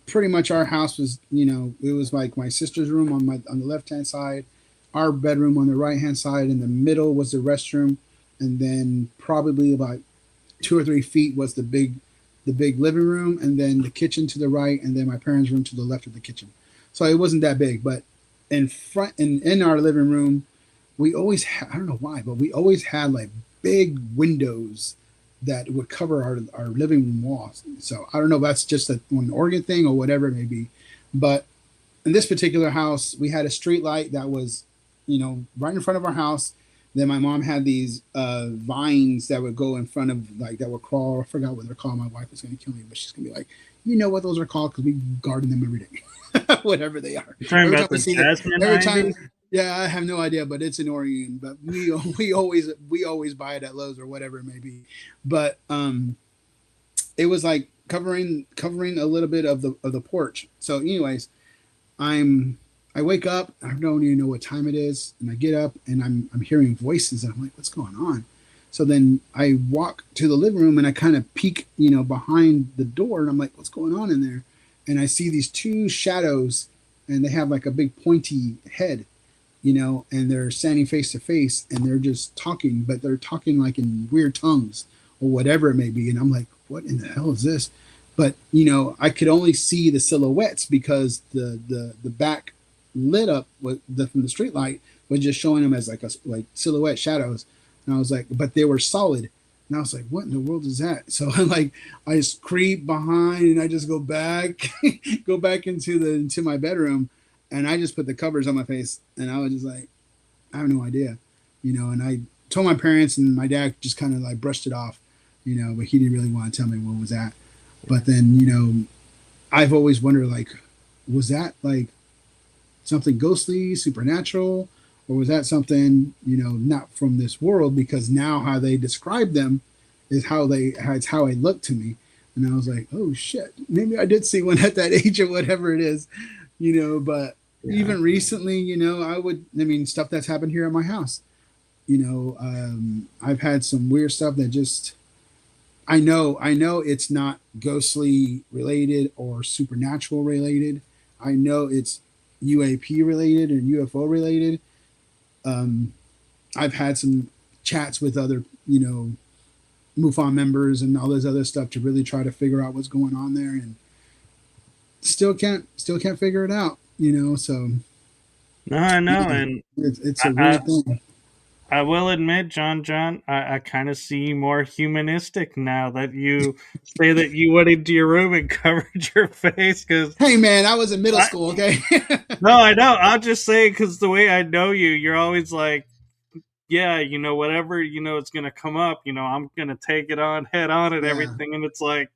pretty much our house was, it was like my sister's room on the left hand side, our bedroom on the right hand side, in the middle was the restroom, and then probably about 2 or 3 feet was the big living room, and then the kitchen to the right, and then my parents' room to the left of the kitchen. So it wasn't that big, but in front in our living room, we always I don't know why, but we always had like big windows that would cover our living room walls. So I don't know if that's just an Oregon thing or whatever it may be. But in this particular house, we had a street light that was, right in front of our house. Then my mom had these vines that would go in front of, like, that would crawl. I forgot what they're called. My wife is going to kill me, but she's going to be like, you know what those are called, because we garden them every day, whatever they are. You're talking Every time about we the see it, jasmine every ivy? time. Yeah, I have no idea, but it's in Oregon. But we always buy it at Lowe's or whatever it may be. But it was like covering a little bit of the porch. So, anyways, I'm I wake up. I don't even know what time it is, and I get up and I'm hearing voices. And I'm like, what's going on? So then I walk to the living room and I kind of peek, behind the door, and I'm like, what's going on in there? And I see these two shadows, and they have like a big pointy head, and they're standing face to face, and they're just talking, but they're talking like in weird tongues or whatever it may be. And I'm like, what in the hell is this? But I could only see the silhouettes because the back lit up from the street light was just showing them as like silhouette shadows. And I was like, but they were solid. And I was like, what in the world is that? So I just creep behind and I just go back, go back into my bedroom, and I just put the covers on my face, and I was just like, I have no idea, And I told my parents, and my dad just kind of like brushed it off, but he didn't really want to tell me what was that. But then, I've always wondered, like, was that like something ghostly, supernatural, or was that something, not from this world? Because now how they describe them is it's how it looked to me. And I was like, oh shit, maybe I did see one at that age or whatever it is, but Yeah. even recently, stuff that's happened here at my house, I've had some weird stuff that just, I know it's not ghostly related or supernatural related. I know it's UAP related and UFO related. Um, I've had some chats with other, MUFON members and all this other stuff to really try to figure out what's going on there, and still can't figure it out. So No, I know, yeah, and it's a I weird thing. I will admit, John, I kind of see you more humanistic now that you say that you went into your room and covered your face. Because Hey man, I was in middle I, school. Okay. no, I know. I'll just say because the way I know you, you're always like, yeah, whatever, it's gonna come up. I'm gonna take it on head on and Yeah. everything. And it's like,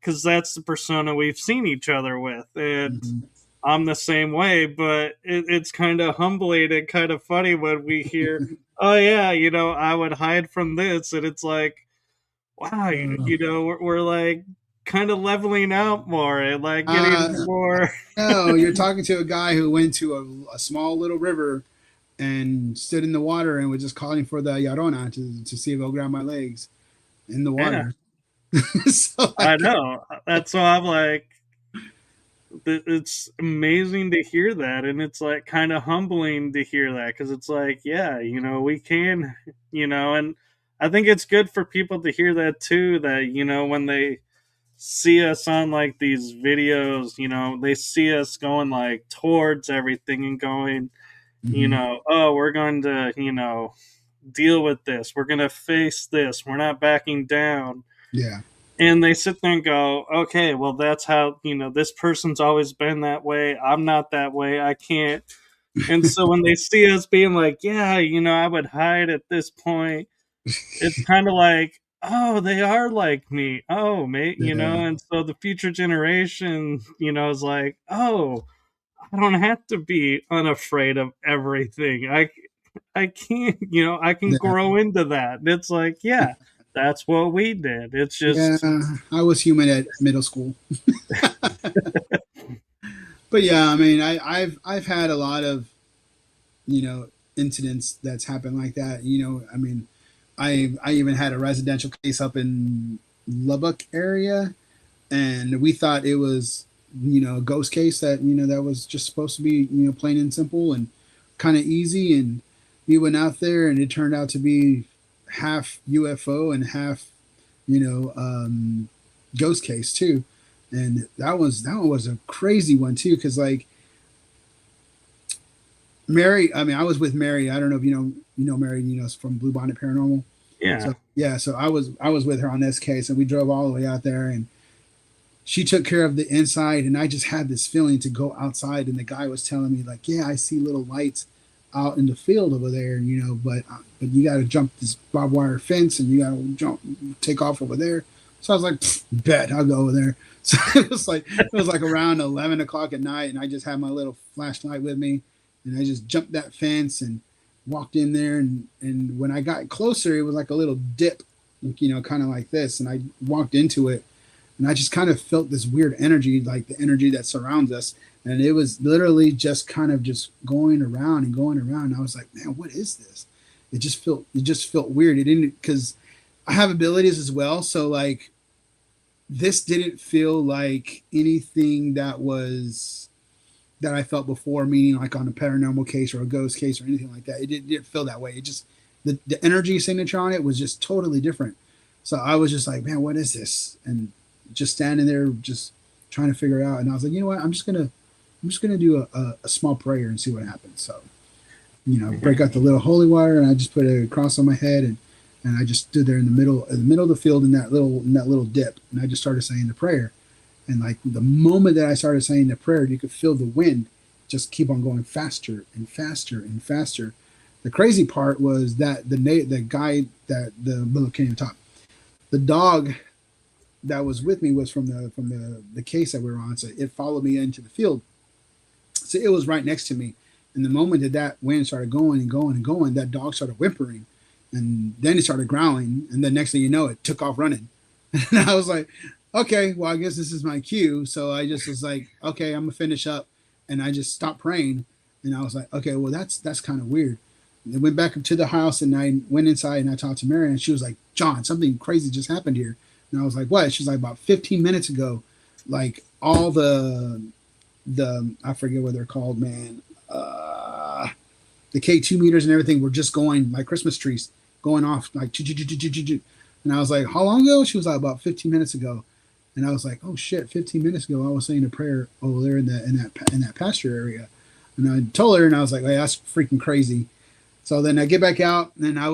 because that's the persona we've seen each other with, and Mhm. I'm the same way. But it's kind of humbling and kind of funny when we hear, "Oh yeah, I would hide from this," and it's like, wow, we're like kind of leveling out more and like getting Uh, more. no, you're talking to a guy who went to a small little river and stood in the water and was just calling for the Yarona to see if he'll grab my legs in the Yeah, water. So I like, know. That's why I'm like, it's amazing to hear that, and it's like kind of humbling to hear that because it's like, yeah, we can, and I think it's good for people to hear that too. That when they see us on like these videos, they see us going like towards everything and going, mhm, oh, we're going to, deal with this. We're going to face this. We're not backing down. yeah, And they sit there and go, okay, well, that's how, this person's always been that way. I'm not that way. I can't. And so when they see us being like, yeah, I would hide at this point, it's kind of like, oh, they are like me. Oh, mate, yeah, and so the future generation, is like, oh, I don't have to be unafraid of everything. I can't, I can yeah, grow into that. And it's like, yeah, that's what we did. It's yeah. just, I was human at middle school, but yeah, I've had a lot of incidents that's happened like that. I even had a residential case up in Lubbock area, and we thought it was a ghost case that that was just supposed to be plain and simple and kind of easy, and we went out there and it turned out to be half UFO and half ghost case too. And that one was a crazy one too, because like Mary, I was with Mary. I don't know if you know Mary, from Blue Bonnet Paranormal. yeah. So yeah, so I was with her on this case, and we drove all the way out there, and she took care of the inside, and I just had this feeling to go outside, and the guy was telling me like, yeah, I see little lights out in the field over there, but you got to jump this barbed wire fence and you got to take off over there. So I was like, bet I'll go over there. So it was like around 11 o'clock at night, and I just had my little flashlight with me, and I just jumped that fence and walked in there, and when I got closer, it was like a little dip, kind of like this, and I walked into it, and I just kind of felt this weird energy, like the energy that surrounds us, and it was literally just kind of just going around and going around. And I was like, man, what is this? It just felt weird. It didn't, because I have abilities as well, so like this didn't feel like anything that I felt before, meaning like on a paranormal case or a ghost case or anything like that. It didn't feel that way. It just, the energy signature on it was just totally different. So I was just like, man, what is this? And just standing there, just trying to figure it out. And I was like, you know what? I'm just gonna do a small prayer and see what happens. So, break out the little holy water, and I just put a cross on my head, and I just stood there in the middle of the field in that little dip, and I just started saying the prayer. And like the moment that I started saying the prayer, you could feel the wind just keep on going faster and faster and faster. The crazy part was that the guy that can't even talk. The dog that was with me was from the case that we were on, so it followed me into the field. So it was right next to me. And the moment that wind started going and going and going, that dog started whimpering, and then it started growling, and the next thing you know, it took off running. And I was like, okay, well, I guess this is my cue. So I just was like, okay, I'm gonna finish up, and I just stopped praying, and I was like, okay, well, that's kind of weird. And I went back up to the house, and I went inside, and I talked to Mary, and she was like, John, something crazy just happened here. And I was like, what? She's like, about 15 minutes ago, like all the I forget what they're called, man. The K2 meters and everything were just going like Christmas trees, going off like. And I was like, how long ago? She was like, about 15 minutes ago. And I was like, oh shit, 15 minutes ago I was saying a prayer over there in that pasture area. And I told her, and I was like, hey, that's freaking crazy. So then I get back out, and I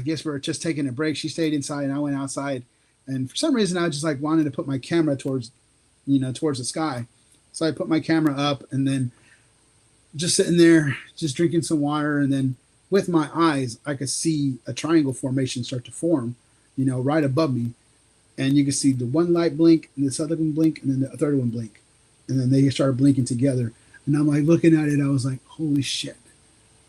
guess we are just taking a break. She stayed inside, and I went outside. And for some reason, I just like wanted to put my camera towards the sky. So I put my camera up, and then just sitting there, just drinking some water. And then with my eyes, I could see a triangle formation start to form, right above me. And you can see the one light blink, and this other one blink, and then the third one blink. And then they started blinking together. And I'm like looking at it, I was like, holy shit.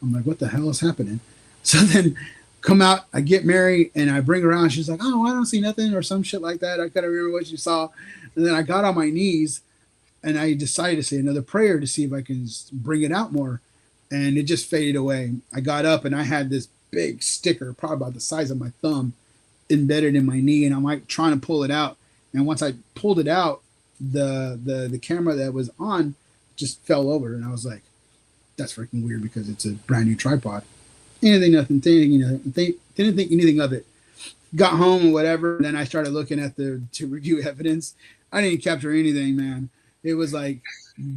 I'm like, what the hell is happening? So then come out, I get Mary, and I bring her out. She's like, oh, I don't see nothing, or some shit like that. I couldn't remember what she saw. And then I got on my knees, and I decided to say another prayer to see if I can bring it out more. And it just faded away. I got up, and I had this big sticker, probably about the size of my thumb, embedded in my knee, and I'm like trying to pull it out. And once I pulled it out, the camera that was on just fell over, and I was like, that's freaking weird, because it's a brand new tripod. Didn't think anything of it. Got home or whatever, and then I started looking at to review evidence. I didn't capture anything, man. It was like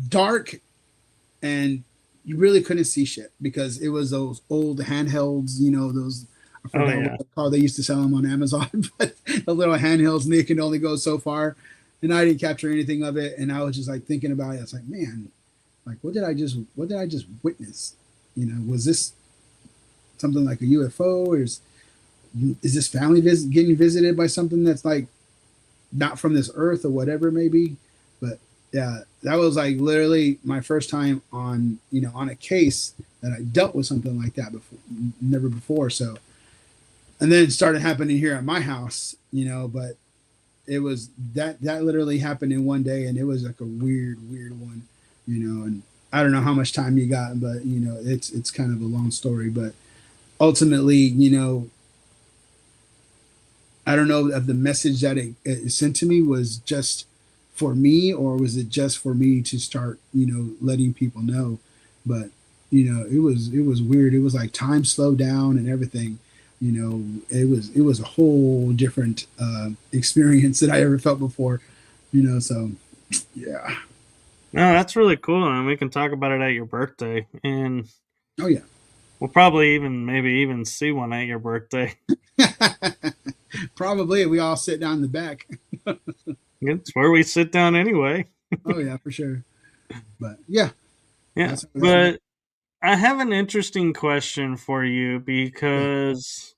dark, and you really couldn't see shit, because it was those old handhelds, those, I forgot what they called. They used to sell them on Amazon, but the little handhelds, and they can only go so far. And I didn't capture anything of it, and I was just like thinking about it. I was like, man, like what did I just witness? Was this something like a UFO, or is this family getting visited by something that's like not from this earth, or whatever it may be? But yeah, that was like literally my first time on a case that I dealt with something like that before, never before. So, and then it started happening here at my house, but it was that literally happened in one day, and it was like a weird one, and I don't know how much time you got, but it's kind of a long story, but ultimately, I don't know if the message that it sent to me was just for me, or was it just for me to start, letting people know. But it was weird. It was like time slowed down and everything. It was a whole different experience that I ever felt before. So yeah. No, that's really cool, and we can talk about it at your birthday, and oh yeah, we'll probably maybe even see one at your birthday. Probably. We all sit down in the back. It's where we sit down anyway. Oh yeah, for sure. But yeah, yeah. But I have an interesting question for you Yeah. because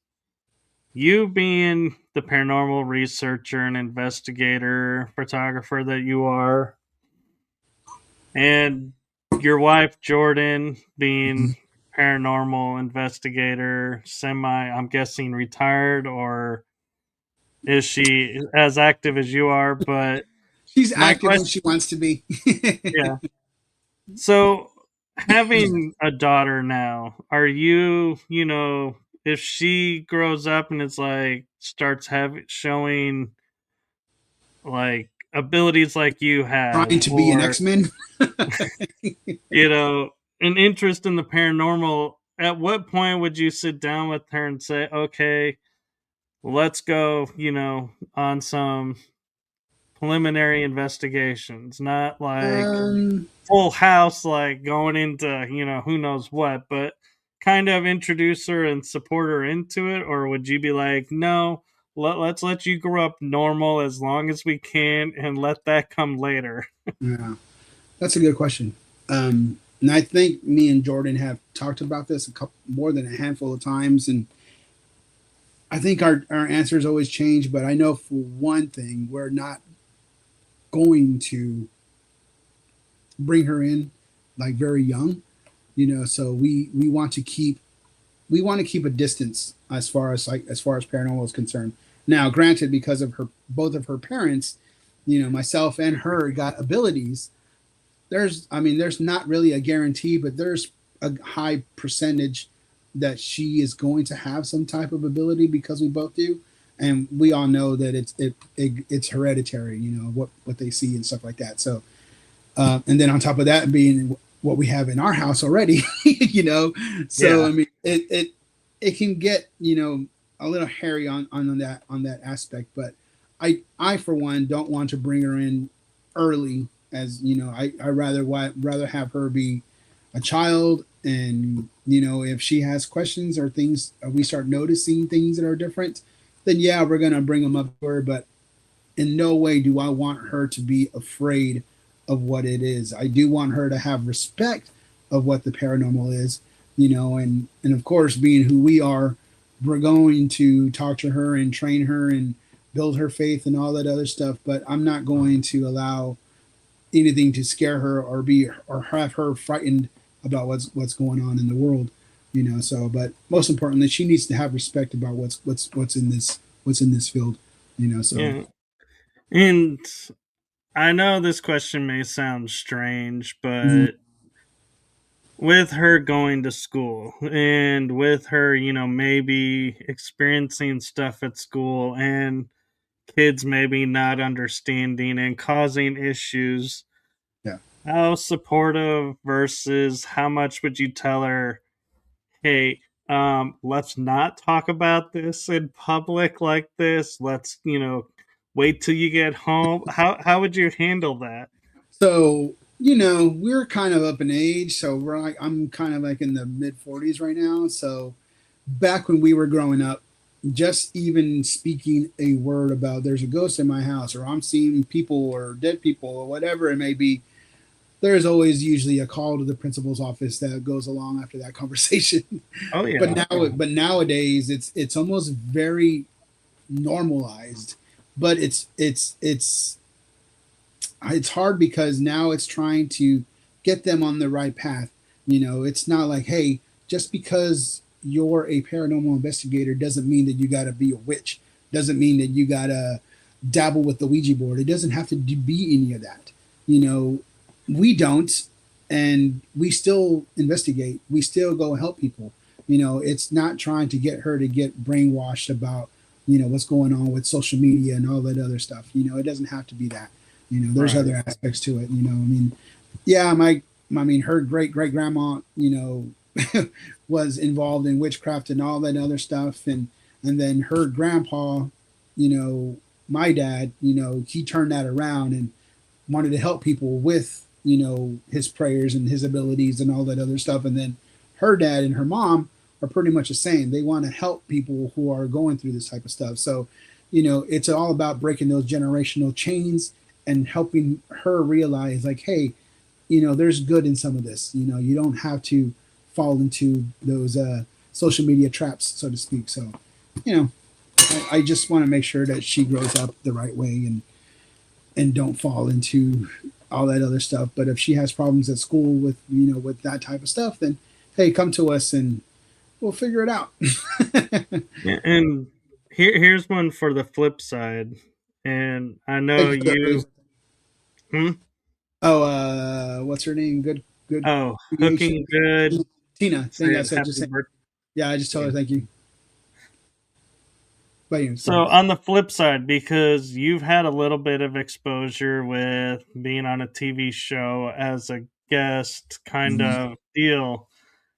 you being the paranormal researcher and investigator, photographer that you are, and your wife Jordan being paranormal investigator, I'm guessing retired, or is she as active as you are? But She's my active when question, she wants to be. yeah. So having a daughter now, are you, if she grows up and it's like starts having showing like abilities like you have, Trying to be an or X-Men. you know, an interest in the paranormal, at what point would you sit down with her and say, okay, let's go, on some preliminary investigations, not like um, full house, like going into, who knows what, but kind of introduce her and support her into it? Or would you be like, no, let's let you grow up normal as long as we can and let that come later? yeah, that's a good question. And I think me and Jordan have talked about this a couple more than a handful of times, and I think our answers always change. But I know for one thing, we're not going to bring her in like very young, So we want to keep a distance as far as paranormal is concerned. Now, granted, because of her both of her parents, myself and her got abilities. There's not really a guarantee, but there's a high percentage that she is going to have some type of ability because we both do, and we all know that it's hereditary. What they see and stuff like that. So, and then on top of that, being what we have in our house already, so Yeah. I mean, it can get a little hairy on that aspect, but I for one don't want to bring her in early, as I rather have her be a child, and if she has questions or things, we start noticing things that are different, then yeah, we're gonna bring them up to her, but in no way do I want her to be afraid of what it is. I do want her to have respect of what the paranormal is, and of course, being who we are, we're going to talk to her and train her and build her faith and all that other stuff. But I'm not going to allow anything to scare her or have her frightened about what's going on in the world. So, but most importantly, she needs to have respect about what's in this field. So. Yeah. And I know this question may sound strange, Mhm. but with her going to school and with her, maybe experiencing stuff at school and kids maybe not understanding and causing issues, Yeah. how supportive versus how much would you tell her, hey, let's not talk about this in public like this. Let's, wait till you get home. How would you handle that? So, we're kind of up in age. So I'm kind of like in the mid 40s right now. So back when we were growing up, just even speaking a word about there's a ghost in my house, or I'm seeing people or dead people or whatever it may be, there's always usually a call to the principal's office that goes along after that conversation. Oh but yeah. now, but nowadays, it's almost very normalized. But it's hard because now it's trying to get them on the right path. It's not like, hey, just because you're a paranormal investigator doesn't mean that you got to be a witch, doesn't mean that you got to dabble with the Ouija board. It doesn't have to be any of that. You know, we don't, and we still investigate. We still go help people. It's not trying to get her to get brainwashed about what's going on with social media and all that other stuff. It doesn't have to be that. There's Right. other aspects to it. Yeah, her great great grandma, was involved in witchcraft and all that other stuff, and then her grandpa, you know, my dad, he turned that around and wanted to help people with his prayers and his abilities and all that other stuff, and then her dad and her mom are pretty much the same. They want to help people who are going through this type of stuff. So it's all about breaking those generational chains and helping her realize, like, hey, there's good in some of this. You don't have to fall into those social media traps, so to speak. So, you know, I just want to make sure that she grows up the right way and don't fall into all that other stuff. But if she has problems at school with with that type of stuff, then hey, come to us and we'll figure it out. And here's one for the flip side. And I Thank know you for that, you. please. Hmm? Oh, what's her name? Good Oh, creation. hooking good. Tina. Thank you. I Saying said just happy say, birthday. yeah. I just tell her thank you. But anyways, go So ahead. on the flip side, because you've had a little bit of exposure with being on a TV show as a guest kind Mhm. of deal,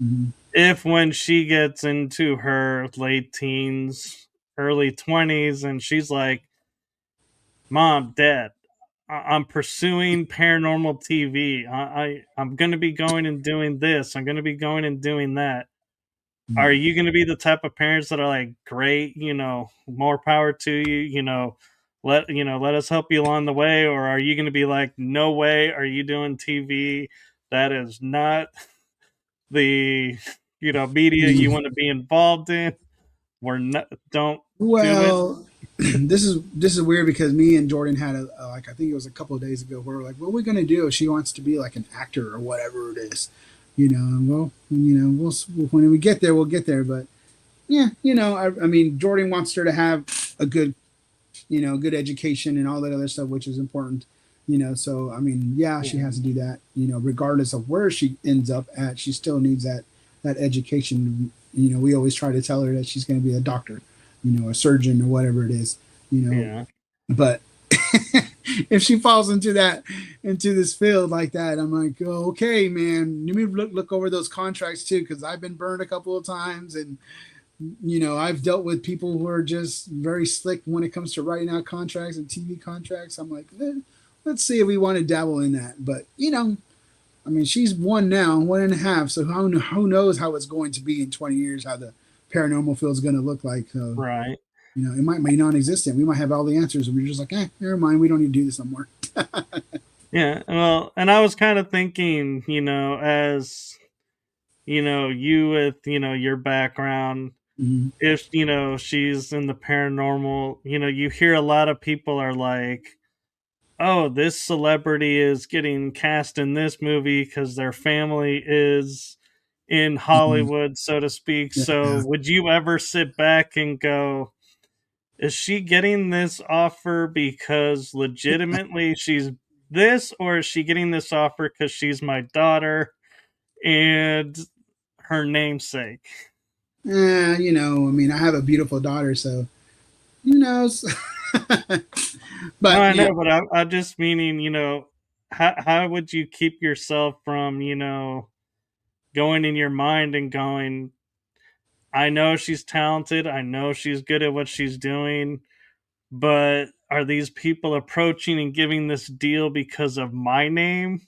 Mhm. if when she gets into her late teens, early 20s, and she's like, Mom, Dad, I'm pursuing paranormal TV. I'm going to be going and doing this. I'm going to be going and doing that. Are Mhm. you going to be the type of parents that are like, great, more power to you, let us help you along the way, or are you going to be like, no way, are you doing TV? That is not the media you Mhm. want to be involved in. We're not, don't do it. Well, this is weird because me and Jordan had a like I think it was a couple of days ago where we're like, what are we gonna do if she wants to be like an actor or whatever it is, And well, when we get there, we'll get there. But yeah, I mean, Jordan wants her to have a good good education and all that other stuff, which is important. So I mean, yeah, she Yeah. has to do that. Regardless of where she ends up at, she still needs that education. We always try to tell her that she's going to be a doctor, a surgeon or whatever it is. Yeah. But if she falls into this field like that, I'm like, oh, okay, man, you may look over those contracts too, because I've been burned a couple of times, and I've dealt with people who are just very slick when it comes to writing out contracts and TV contracts. I'm like, let's see if we want to dabble in that. But I mean, she's one now, 1.5. So who knows how it's going to be in 20 years, how the paranormal field is going to look like. So Right. it might be non-existent. We might have all the answers, and we're just like, never mind. We don't need to do this no more. Yeah. Well, and I was kind of thinking, as you with your background, Mhm. if she's in the paranormal, you hear a lot of people are like, oh, this celebrity is getting cast in this movie because their family is in Mhm. Hollywood, so to speak. So Yeah. would you ever sit back and go, is she getting this offer because legitimately she's this, or is she getting this offer because she's my daughter and her namesake? I mean, I have a beautiful daughter, so who knows? No, But I know, but I'm just meaning, how would you keep yourself from, going in your mind and going, I know she's talented, I know she's good at what she's doing, but are these people approaching and giving this deal because of my name?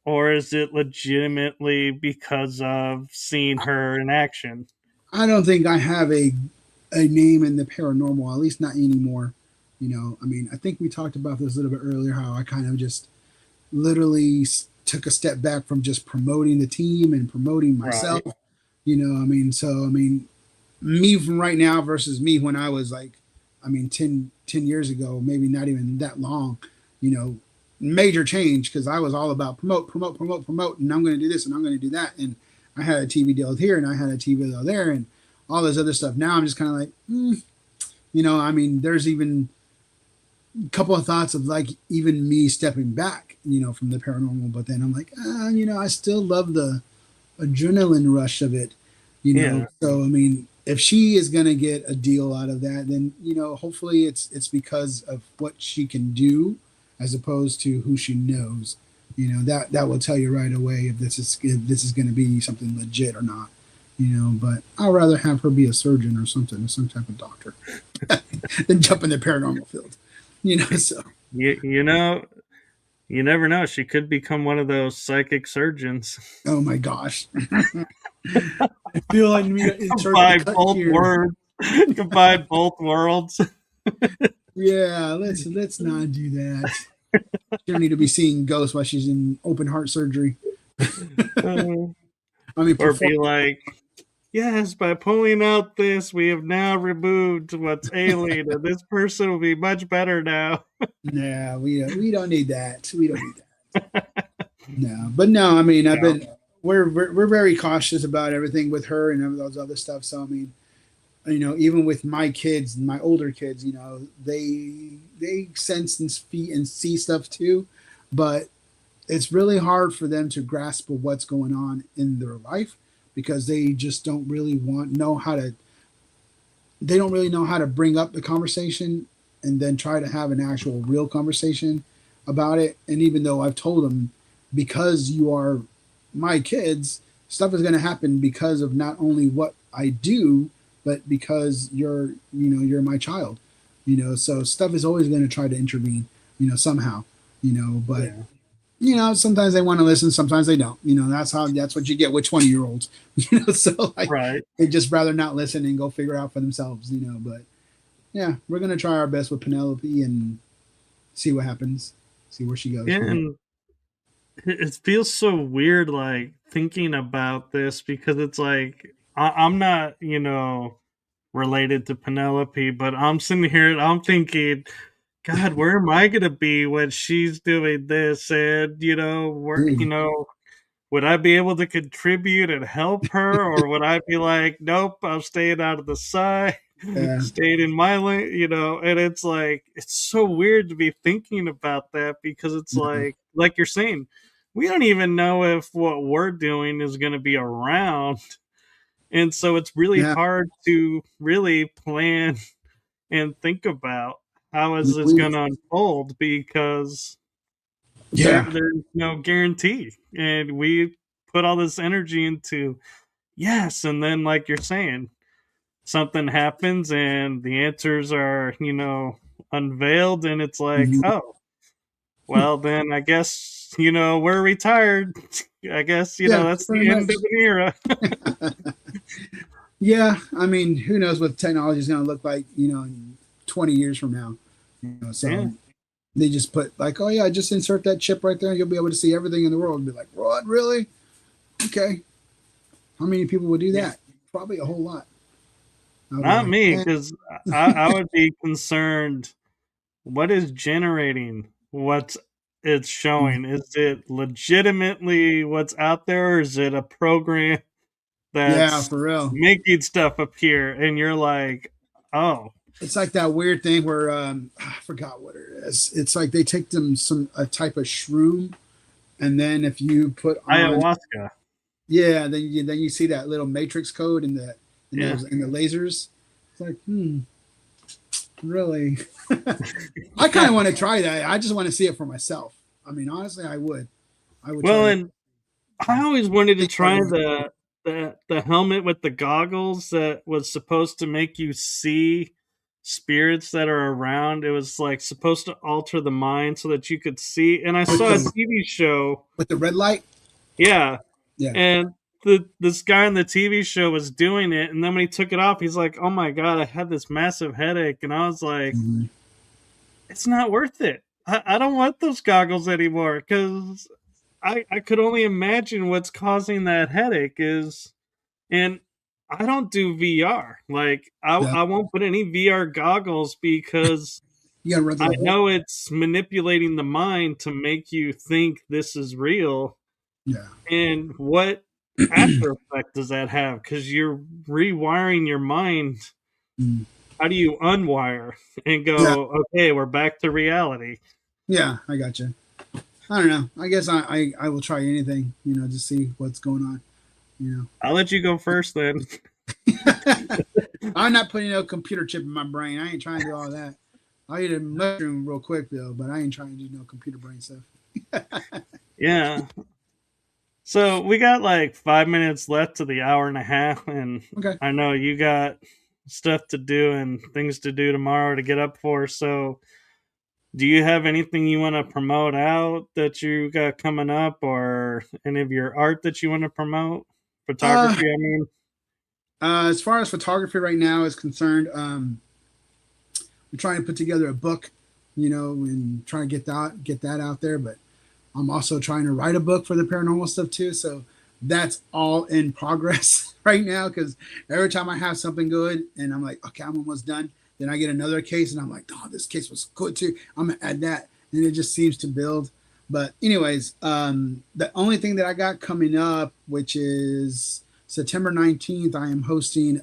Or is it legitimately because of seeing her in action? I don't think I have a name in the paranormal, at least not anymore. I mean, I think we talked about this a little bit earlier, how I kind of just literally took a step back from just promoting the team and promoting myself. Right. I mean, so I mean, me from right now versus me when I was like, I mean, 10 years ago, maybe not even that long, you know, major change because I was all about promote, and I'm going to do this and I'm going to do that. And I had a TV deal here and I had a TV deal there and all this other stuff. Now I'm just kind of like, I mean, there's even a couple of thoughts of like even me stepping back, from the paranormal. But then I'm like, I still love the adrenaline rush of it, Yeah. So I mean, if she is gonna get a deal out of that, then hopefully it's because of what she can do, as opposed to who she knows. That will tell you right away if this is going to be something legit or not. But I'd rather have her be a surgeon or something, or some type of doctor, than jump in the paranormal field. So You know, you never know. She could become one of those psychic surgeons. oh my gosh, I feel like I need to insert the Combine cut both here. words. Combine both worlds. Yeah, let's not do that. She don't need to be seeing ghosts while she's in open heart surgery. Uh, I mean, Or perform. be like, yes, by pulling out this, we have now removed what's alien, and this person will be much better now. Nah, we don't need that. We don't need that. No, but no, I mean, I've Yeah. been we're very cautious about everything with her and those other stuff. So I mean, even with my kids, my older kids, they sense and see stuff too, but it's really hard for them to grasp what's going on in their life because they just don't really know how to. They don't really know how to bring up the conversation and then try to have an actual real conversation about it. And even though I've told them, because you are my kids, stuff is going to happen because of not only what I do, but because you're my child, so stuff is always going to try to intervene, somehow, but Yeah. sometimes they want to listen, sometimes they don't. That's what you get with 20-year olds. So like Right. they just rather not listen and go figure out for themselves. But yeah, we're gonna try our best with Penelope and see what happens, see where she goes Yeah, from there. and it feels so weird, like thinking about this because it's like I'm not, related to Penelope, but I'm sitting here and I'm thinking, God, where am I gonna be when she's doing this? And Dude, would I be able to contribute and help her, or would I be like, nope, I'm staying out of the side, yeah, staying in my lane, And it's like it's so weird to be thinking about that because it's yeah, like you're saying, we don't even know if what we're doing is going to be around, and so it's really yeah. hard to really plan and think about how is this We, going to unfold because yeah, there's no guarantee, and we put all this energy into yes, and then like you're saying, something happens and the answers are unveiled, and it's like, mhm. oh, well then I guess we're retired. I guess Yeah, that's pretty the end much. of an era. Yeah, I mean, who knows what technology is going to look like, in 20 years from now. So Yeah. they just put like, oh yeah, just insert that chip right there, and you'll be able to see everything in the world. And be like, what, really? Okay. How many people would do Yeah. that? Probably a whole lot. I'll be Not like, me, eh. because I would be concerned. What is generating what it's showing? Is it legitimately what's out there, or is it a program Yeah, that's for real. making stuff appear? And you're like, oh, It's like that weird thing where I forgot what it is. It's like they take them a type of shroom, and then if you put on, ayahuasca. yeah, then you see that little matrix code Yeah. in the lasers. It's like, really? I kind of want to try that. I just want to see it for myself. I mean, honestly, I would. I would try Well, to and I always wanted to think what try it is. the helmet with the goggles that was supposed to make you see spirits that are around. It was like supposed to alter the mind so that you could see. And I with saw a the TV show. with the red light. Yeah. Yeah. And this guy on the TV show was doing it, and then when he took it off, he's like, "Oh my god, I had this massive headache," and I was like, Mhm. "It's not worth it. I don't want those goggles anymore because I could only imagine what's causing that headache is, and I don't do VR. Like Yeah. I won't put any VR goggles because You got to run through I the whole. know it's manipulating the mind to make you think this is real. Yeah. And what after effect does that have? Because you're rewiring your mind. Mm. How do you unwire and Yeah. go, okay, we're back to reality? Yeah. I got you. I don't know. I guess I will try anything, to see what's going on. You I'll let you go first then. I'm not putting no computer chip in my brain. I ain't trying to do all that. I'll eat a mushroom real quick though, but I ain't trying to do no computer brain stuff. Yeah. So we got like 5 minutes left to the hour and a half, and Okay. I know you got stuff to do and things to do tomorrow to get up for. So, do you have anything you want to promote out that you got coming up, or any of your art that you want to promote? Uh, Photography, I mean. as far as photography right now is concerned, I'm trying to put together a book, and trying to get that out there. But I'm also trying to write a book for the paranormal stuff too. So that's all in progress right now because every time I have something good and I'm like, okay, I'm almost done, then I get another case and I'm like, oh, this case was good too. I'm gonna add that, and it just seems to build. But anyways, the only thing that I got coming up, which is September 19th, I am hosting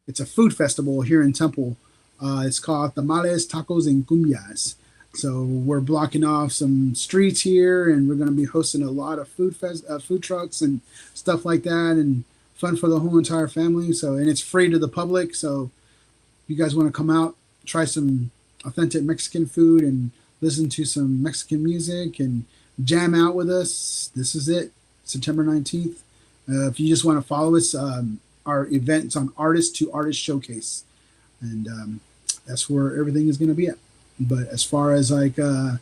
it's a food festival here in Temple. It's called Tamales, Tacos, and Cumbias. So we're blocking off some streets here, and we're going to be hosting a lot of food trucks and stuff like that, and fun for the whole entire family. So, and it's free to the public. So, if you guys want to come out, try some authentic Mexican food, and listen to some Mexican music, and jam out with us. This is it, September 19th. If you just want to follow us, our event's on Artist to Artist Showcase, and that's where everything is going to be at. But as far as like the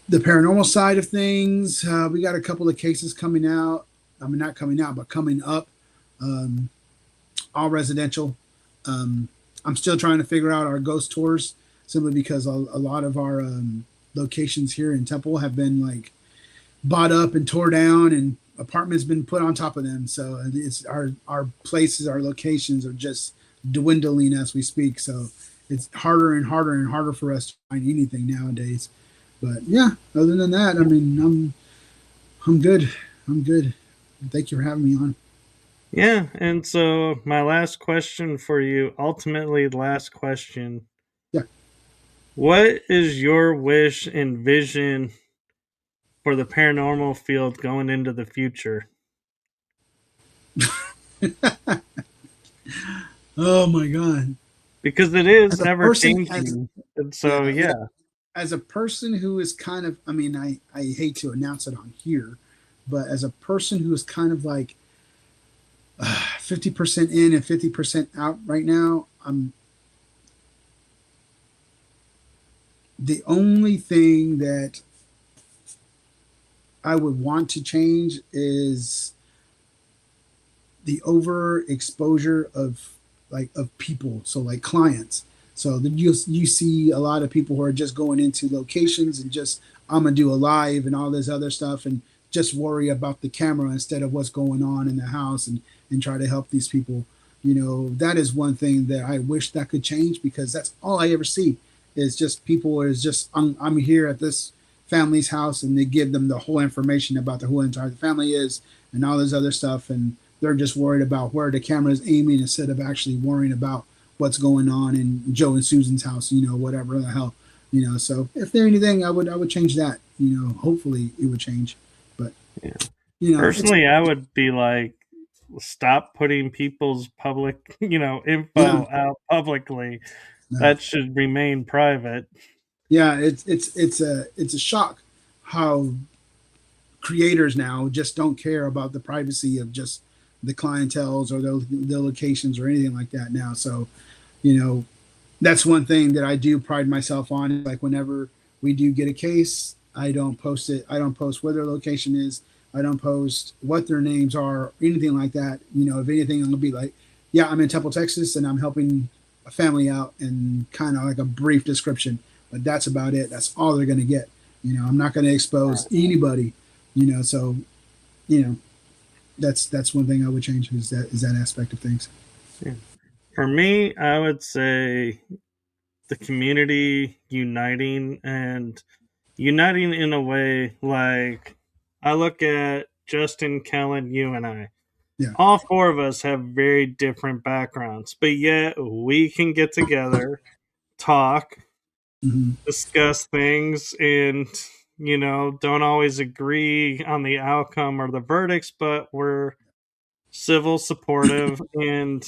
paranormal side of things, we got a couple of cases coming out. I mean, not coming out, but coming up. Um, all residential. I'm still trying to figure out our ghost tours simply because a lot of our locations here in Temple have been like bought up and tore down, and apartments been put on top of them. So it's our places, our locations are just dwindling as we speak. So it's harder and harder and harder for us to find anything nowadays. But yeah, other than that, I mean, I'm good. I'm good. Thank you for having me on. Yeah, and so my last question for you, ultimately, the last question: Yeah. what is your wish and vision for the paranormal field going into the future? Oh my God. Because it is As a ever person, as changing, and so yeah, yeah. as a person who is kind of, I mean, I hate to announce it on here, but as a person who is kind of like 50% in and 50% out right now, I'm the only thing that I would want to change is the overexposure of people, so like clients. So you see a lot of people who are just going into locations and just, I'm gonna do a live and all this other stuff, and just worry about the camera instead of what's going on in the house, and try to help these people. That is one thing that I wish that could change, because that's all I ever see is just people is just, I'm here at this family's house, and they give them the whole information about the whole entire family is, and all this other stuff, and they're just worried about where the camera is aiming instead of actually worrying about what's going on in Joe and Susan's house, whatever the hell. So if there anything, I would change that. Hopefully it would change. But Yeah. it's Personally, I would be like, stop putting people's public, yeah, info out publicly. no, That should remain private. yeah. It's a shock how creators now just don't care about the privacy of just the clientels or the locations or anything like that now. So you know that's one thing that I do pride myself on. Like whenever we do get a case, I don't post it. I don't post where their location is. I don't post what their names are, or anything like that. If anything, I'm gonna be like, yeah, I'm in Temple, Texas, and I'm helping a family out, and kind of like a brief description. But that's about it. That's all they're gonna get. I'm not gonna expose anybody. So you know, that's one thing I would change, is that aspect of things. Yeah. For me, I would say the community uniting, and uniting in a way like, I look at Justin, Kellen, you, and I. Yeah. All four of us have very different backgrounds, but yet we can get together, talk, Hmm. discuss things, and don't always agree on the outcome or the verdicts, but we're civil, supportive, and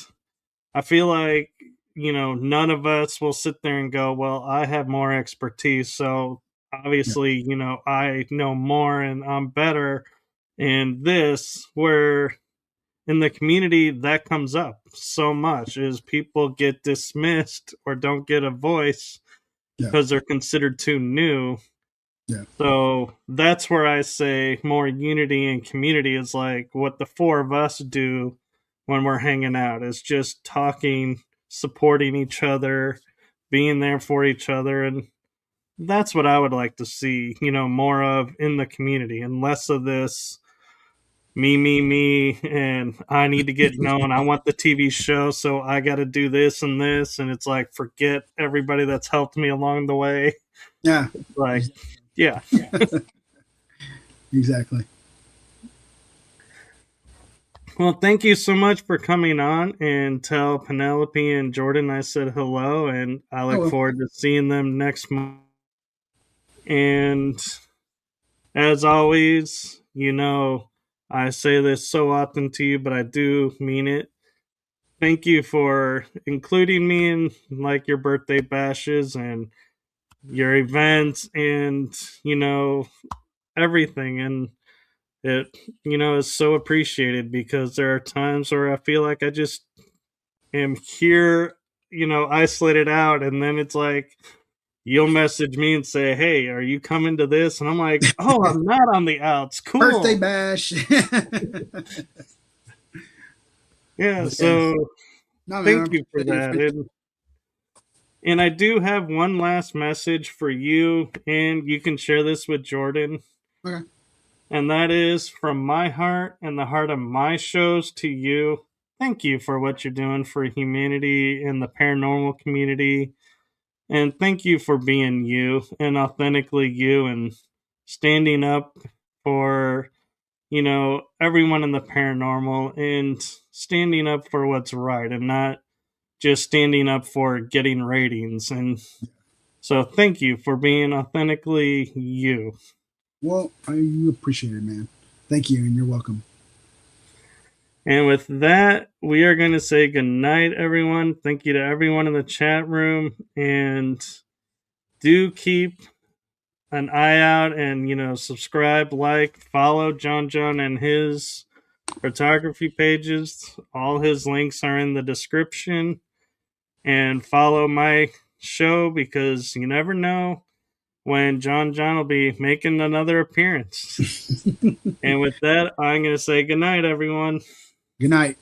I feel like none of us will sit there and go, well, I have more expertise, so Yeah. obviously I know more and I'm better in this. Where in the community that comes up so much is people get dismissed or don't get a voice Yeah. because they're considered too new. Yeah. So that's where I say more unity and community is like what the four of us do when we're hanging out, is just talking, supporting each other, being there for each other. And that's what I would like to see, more of in the community, and less of this, me, and I need to get known. I want the TV show, so I got to do this and this. And it's like, forget everybody that's helped me along the way. Yeah, Like, yeah. exactly. Well, thank you so much for coming on, and tell Penelope and Jordan I said hello, and I Oh look well. forward to seeing them next month. And as always, I say this so often to you, but I do mean it. Thank you for including me in like your birthday bashes and your events and everything. And it is so appreciated, because there are times where I feel like I just am here, isolated out, and then it's like you'll message me and say, "Hey, are you coming to this?" And I'm like, "Oh, I'm not on the outs. Birthday Cool." bash. Yeah, Yeah. so No, man, I thank you for appreciate your that. friendship. And I do have one last message for you, and you can share this with Jordan. Okay. And that is from my heart and the heart of my shows to you. Thank you for what you're doing for humanity and the paranormal community. And thank you for being you and authentically you, and standing up for, everyone in the paranormal, and standing up for what's right, and not just standing up for getting ratings. And so thank you for being authentically you. Well, I appreciate it, man. Thank you, and you're welcome. And with that, we are going to say goodnight, everyone. Thank you to everyone in the chat room. And do keep an eye out, and, subscribe, like, follow John John and his photography pages. All his links are in the description. And follow my show, because you never know when John John will be making another appearance. And with that, I'm going to say goodnight, everyone. Good night.